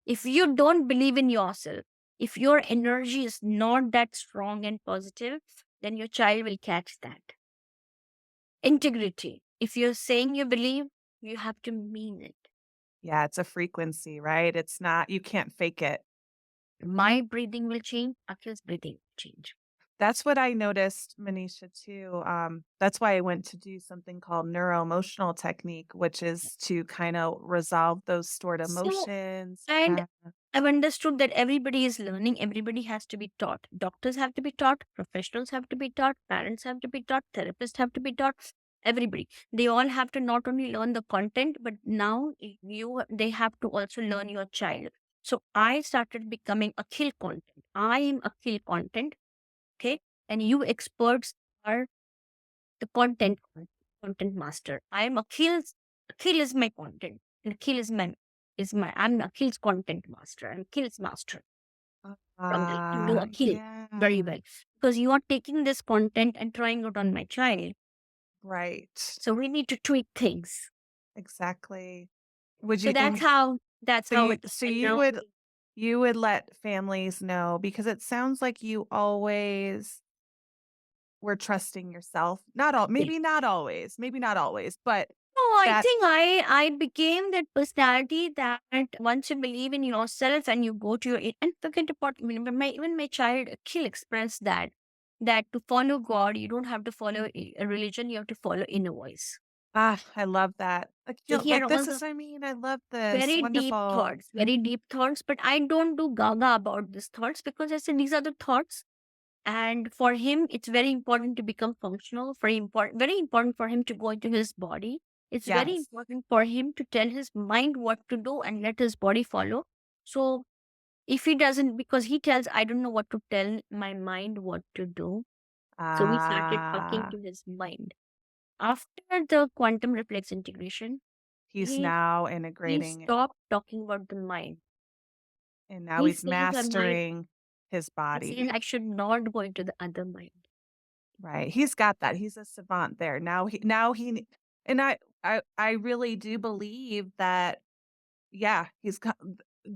If you don't believe in yourself, if your energy is not that strong and positive, then your child will catch that. Integrity. If you're saying you believe, you have to mean it. Yeah, it's a frequency, right? It's not, you can't fake it. My breathing will change, Akhil's breathing will change. That's what I noticed, Manisha, too. That's why I went to do something called neuro-emotional technique, which is to kind of resolve those stored So, emotions. and Yeah. I've understood that everybody is learning, everybody has to be taught. Doctors have to be taught, professionals have to be taught, parents have to be taught, therapists have to be taught, everybody. They all have to not only learn the content, but now they have to also learn your child. So I started becoming Akhil content. I am Akhil content, okay? And you experts are the content master. I am Akhil is my content. And Akhil is my I'm Akhil's content master. I'm Akhil's master. From getting to know Akhil very Yeah. well. Because you are taking this content and trying it on my child. Right. So we need to tweak things. Exactly. Would So you that's how so it so and you would let families know, because it sounds like you always were trusting yourself. Not all, yeah. maybe not always, but No, I that think I became that personality that once you believe in yourself and you go to and forget about even my child Akhil expressed that to follow God you don't have to follow a religion, you have to follow inner voice. I love that. Like, So he had like all this the is, I love this. Wonderful. very deep thoughts, but I don't do gaga about these thoughts because I said these are the thoughts. And for him, it's very important to become functional, very important for him to go into his body. It's very Yes. important for him to tell his mind what to do and let his body follow. So if he doesn't, because he tells, I don't know what to tell my mind what to do. So we started talking Ah, to his mind. After the quantum reflex integration, he's he now he integrating it, stopped talking about the mind. and now He he's says the mind. mastering his He says body. I should not go into the other mind. Right. He's got that. He's a savant there. Now he and I really do believe that, yeah,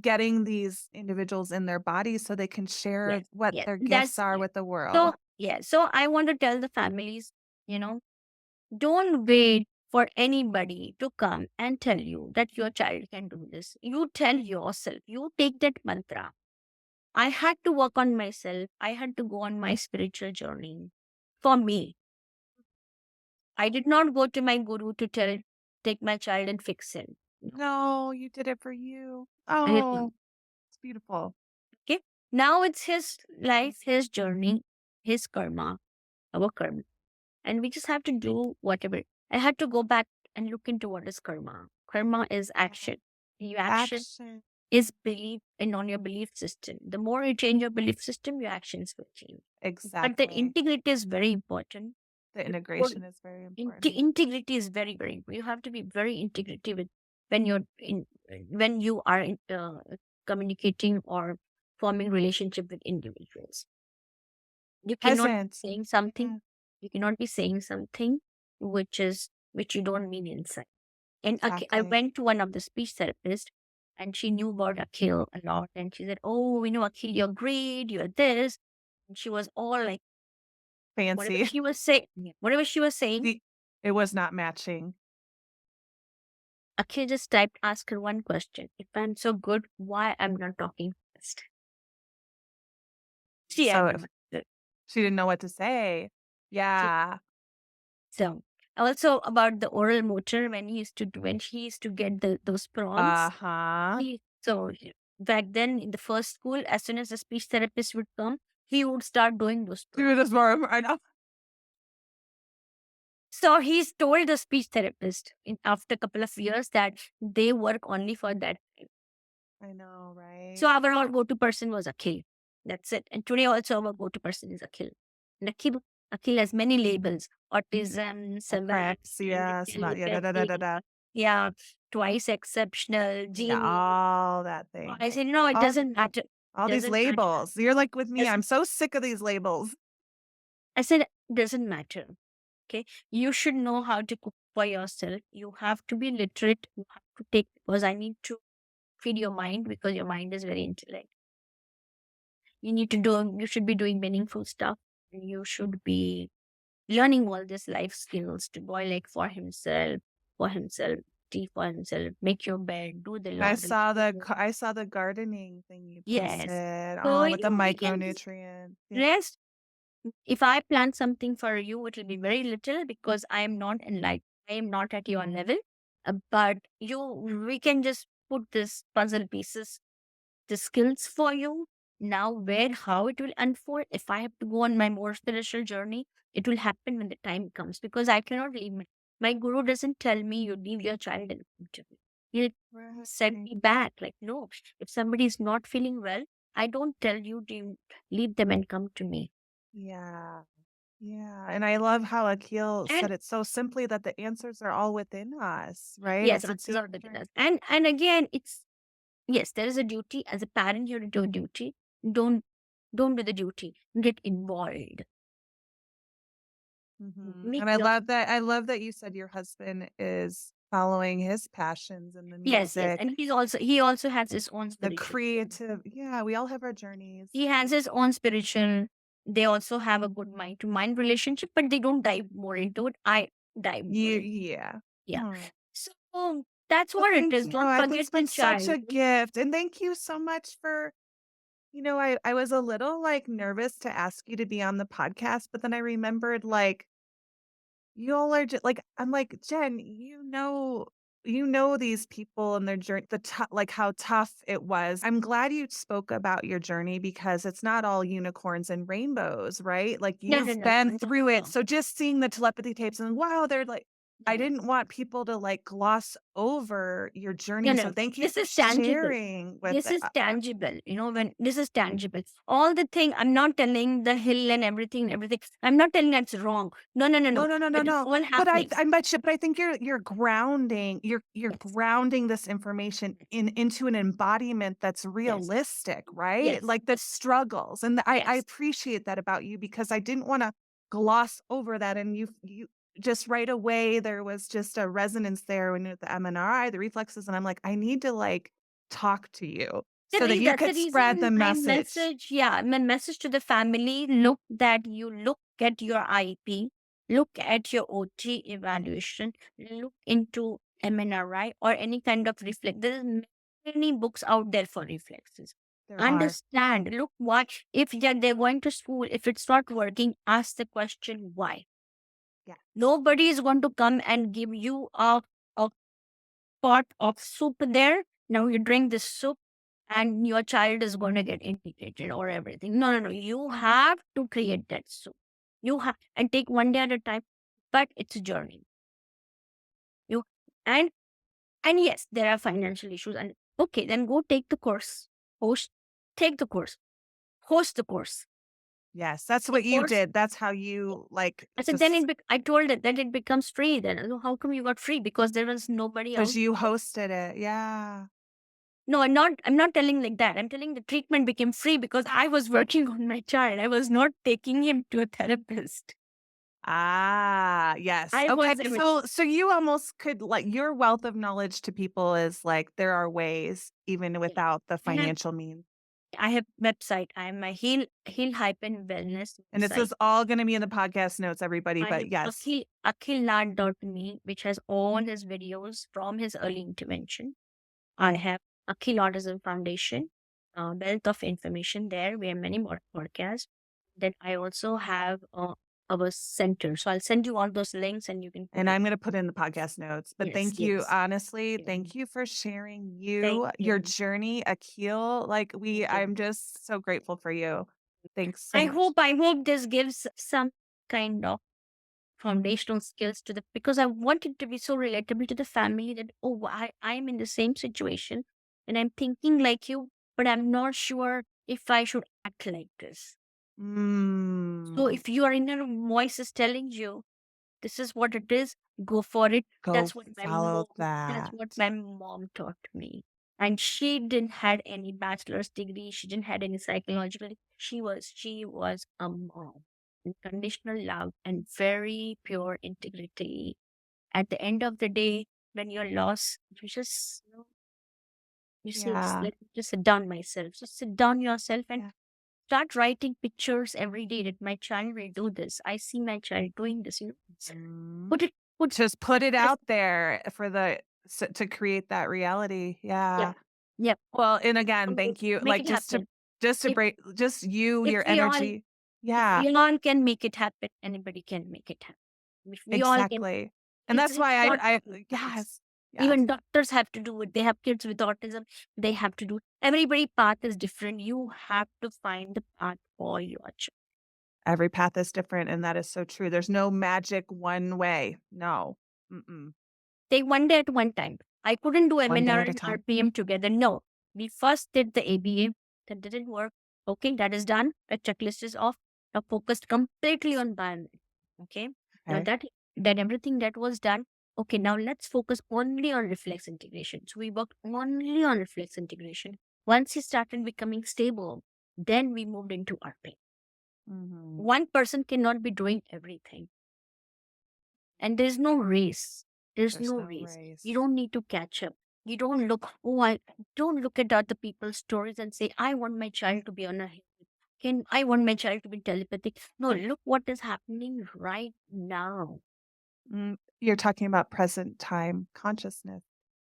getting these individuals in their bodies so they can share Yes, what yes. their gifts That's are yes. with the world. So yeah. So I want to tell the families, you know, don't wait for anybody to come and tell you that your child can do this. You tell yourself. You take that mantra. I had to work on myself. I had to go on my spiritual journey. For me, I did not go to my guru to take my child and fix him. No, No, you did it for you. I didn't. Oh, it's beautiful. Okay. Now it's his life, his journey, his karma, our karma. And we just have to do whatever. I had to go back and look into what is karma. Karma is action. Your action Action. is belief and on your belief system. The more you change your belief system, your actions will change. But the Exactly. integrity is very important. The Before- integration is very important. Integrity is very, very important. You have to be very integrative with when you're when you are communicating or forming relationship with individuals. You cannot be Present. saying something. Yeah, You cannot be saying something which you don't mean inside. And I exactly. went to one of the speech therapists, and she knew about Akhil a lot, and she said, "Oh, we know Akhil, you're great, you're this." And she was all like, whatever Fancy. she was saying, whatever she was saying, It was not matching. Akhil just typed, ask her one question: if I'm so good, why I'm not talking first? She had So no answer. she didn't know what to say. She Yeah. So also about the oral motor when she used to get those prompts. Uh-huh. Back then in the first school, as soon as the speech therapist would come, he would start doing those Do prompts. this more. I know. So he's told the speech therapist after a couple of years that they work only for that time. I know, right? So our go-to person was Akhil. That's it. And today also our go-to person is Akhil. And Akhil has many labels: autism, Apraxia, yeah, da, da, da, da, telepathy, da. yeah, twice exceptional, Yeah, genius. all that thing. I said, no, it All, doesn't matter. all these Doesn't matter. labels. You're like with me. Doesn't- I'm so sick of these labels. I said, doesn't matter. Okay. You should know how to cook for yourself. You have to be literate. You have to take, because I need to feed your mind, because your mind is very intellect. You should be doing meaningful stuff. You should be learning all these life skills to boil egg for himself, tea for himself, make your bed, do the laundry. I saw the gardening thing you Yes. posted. So, Oh, with the we can just micronutrients. Yeah. rest. If I plan something for you, it will be very little because I am not enlightened. I am not at your level. But we can just put this puzzle pieces, the skills for you. Now, how it will unfold. If I have to go on my more spiritual journey, it will happen when the time comes, because I cannot leave my guru doesn't tell me you leave your child and come to me. He'll set me back. Like, no, if somebody is not feeling well, I don't tell you to leave them and come to me. Yeah. Yeah. And I love how Akhil And said it so simply that the answers are all within us, right? yes, It's a answers are deep the journey. winners. And again, it's yes, there is a duty. As a parent, you do a duty. Don't don't do the duty. Get involved. Make And I your love that you said your husband is following his passions in the yes, music, and he also has his own the spiritual. creative. Yeah, we all have our journeys. He has his own spiritual. They also have a good mind to mind relationship, but they don't dive more into it. I dive more. Yeah. Yeah. Oh. So that's Well, what it thank is. you. Don't forget That's the been such a child. gift. And thank you so much for, I was a little like nervous to ask you to be on the podcast, but then I remembered like you all are just like I'm like, Jen, these people and their journey, like how tough it was. I'm glad you spoke about your journey because it's not all unicorns and rainbows, right? Like No, no, you've no, been no, through it. no, So just seeing the telepathy tapes and wow, they're like no, I no. didn't want people to like gloss over your No, journey. So no. thank you This for is tangible. sharing with This is tangible. When this is tangible. All the thing, I'm not telling the hill and everything. I'm not telling that's wrong. No, no, no, no, no. no, no, no, It is no. all But happening. I think you're grounding, you're Yes, grounding this information into an embodiment that's yes, realistic, right? yes, Like the struggles. And I yes. appreciate that about you because I didn't want to gloss over that. And you just right away, there was just a resonance there when the MNRI, the reflexes. And I'm like, I need to like talk to you so that you That's the could spread the reason message. my message to the family, look at your IEP, look at your OT evaluation, look into MNRI or any kind of reflex. There is many books out there for reflexes. There are. Understand, look what, if they're going to school, if it's not working, ask the question why. Yeah. Nobody is going to come and give you a pot of soup there. Now you drink this soup and your child is going to get integrated or everything. No, no, no. You have to create that soup. You have and take one day at a time, but it's a journey. You and and yes, there are financial issues. And okay, then go take the course. Host, take the course. Host the course. Yes, that's The what you course. did. That's how you like I said then just I told it that it becomes free. Then how come you got free? Because there was nobody because else. you hosted it. Yeah. No, I'm not telling like that. I'm telling the treatment became free because I was working on my child. I was not taking him to a therapist. Ah, yes. I Okay. was able- So you almost could like your wealth of knowledge to people is like there are ways even yeah. without the I have financial means. I have website. I am my heal hyphen wellness And this website. is all going to be in the podcast notes, everybody. I But have yes. akhillad.me, which has all his videos from his early intervention. I have Akhil Autism Foundation, wealth of information there. We have many more podcasts. Then I also have our center. So I'll send you all those links and you can put And it. I'm going to put in the podcast notes. But Yes, thank you, yes. honestly. Yeah. Thank you for sharing Thank your you. journey, Akhil. Like Thank you. I'm just so grateful for you. Thanks so I much. hope this gives some kind of foundational skills to the, because I want it to be so relatable to the family that I'm in the same situation and I'm thinking like you, but I'm not sure if I should act like this. So Mm, if your inner voice is telling you this is what it is, go for it. go follow That's that. what my mom taught me. And she didn't had any bachelor's degree. She didn't had any psychological. She was a mom. Unconditional love and very pure integrity. At the end of the day, when you're lost, you just, you say, Yeah. let me just sit down myself. Just sit down yourself and Yeah. start writing pictures every day that my child will do this. I see my child doing this. Mm. Put it, Just put it just- out there to create that reality. Yeah. yeah, yeah. Well, and again, thank you. Make Like it happen. just to If break, just you, if your we all energy. if Yeah, we all can make it happen, anybody can make it happen. If we all can, exactly. And that's it's why not I rocket science. yes, yes, Even doctors have to do it. They have kids with autism. They have to do it. Everybody path is different. You have to find the path for your child. every path is different, and that is so true. There's no magic one way. No. Mm-mm. Take one day at one time. I couldn't do One day MNR at a and time. RPM together. No. We first did the ABA. That didn't work. Okay, that is done. The checklist is off. Now focused completely on biomed. Okay. Now Okay. that everything that was done. Okay, now let's focus only on reflex integration. So we worked only on reflex integration. Once he started becoming stable, then we moved into RPM. Mhm. One person cannot be doing everything. And there's no race. There's no race. You don't need to catch up. You don't look, I don't look at other people's stories and say, I want my child to be on a hill. I want my child to be telepathic. No, look what is happening right now. You're talking about present time consciousness.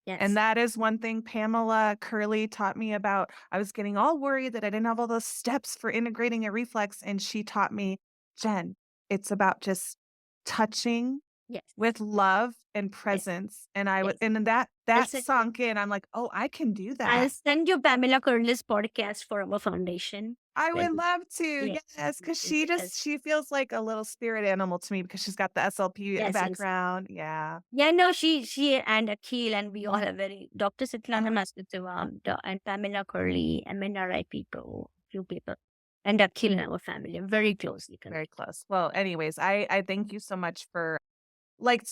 And Yes. that is one thing Pamela Curley taught me about. I was getting all worried that I didn't have all those steps for integrating a reflex. And she taught me, Jen, it's about just touching Yes. with love and presence. And I would, Yes. and that I'll send- sunk in. I'm like, oh, I can do I'll that. send you Pamela Curley's podcast for our foundation. I would Then- love to. Yes. Yes. Cause Yes. she feels like a little spirit animal to me because she's got the SLP Yes, yes. background. Yeah. Yeah, no, she and Akhil and we all have very Dr. Sitlana Masuthivam and Pamela Curley and MNRI people, few people, and Akhil and our family are very closely connected. Very close. Well, anyways, I thank you so much for like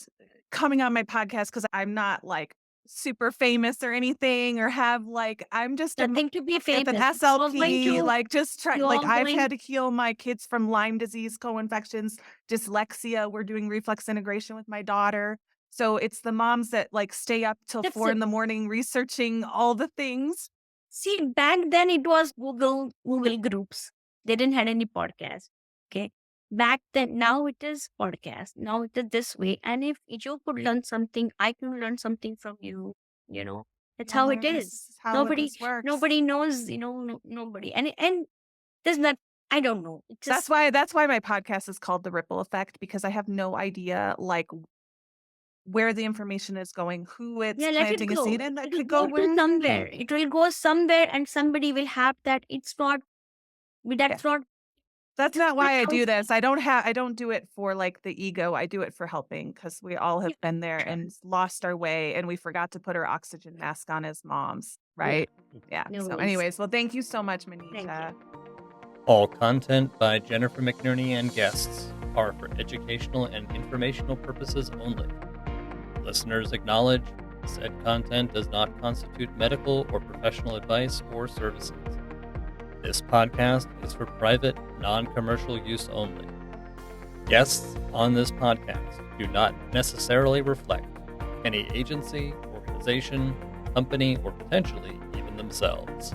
coming on my podcast because I'm not like super famous or anything or have like I'm just Nothing to be with famous. an It's all going SLP, to- like just try you're like all I've going- had to heal my kids from Lyme disease, co-infections, dyslexia. We're doing reflex integration with my daughter. So it's the moms that like stay up till That's 4 it. in the morning researching all the things. See, back then it was Google groups. They didn't have any podcast. Okay. Back then, now it is podcast. Now it is this way. And if you could learn something, I can learn something from you. You know, that's how it Yes, is. this how Nobody this works. Nobody knows. Nobody. And there's not. I don't know. It's just, That's why my podcast is called The Ripple Effect, because I have no idea like where the information is going, who it's yeah, let it planting a go. seed in that It will could go to where. somewhere. It will go somewhere, and somebody will have that. It's not. That's not. That's not why I how do it- this. I don't do it for like the ego. I do it for helping because we all have been there and lost our way and we forgot to put our oxygen mask on as moms, right? Yeah. No So worries. anyways, well, thank you so much, Thank Manisha. All content by Jennifer McNerney and guests are for educational and informational purposes only. Listeners acknowledge said content does not constitute medical or professional advice or services. This podcast is for private, non-commercial use only. Guests on this podcast do not necessarily reflect any agency, organization, company, or potentially even themselves.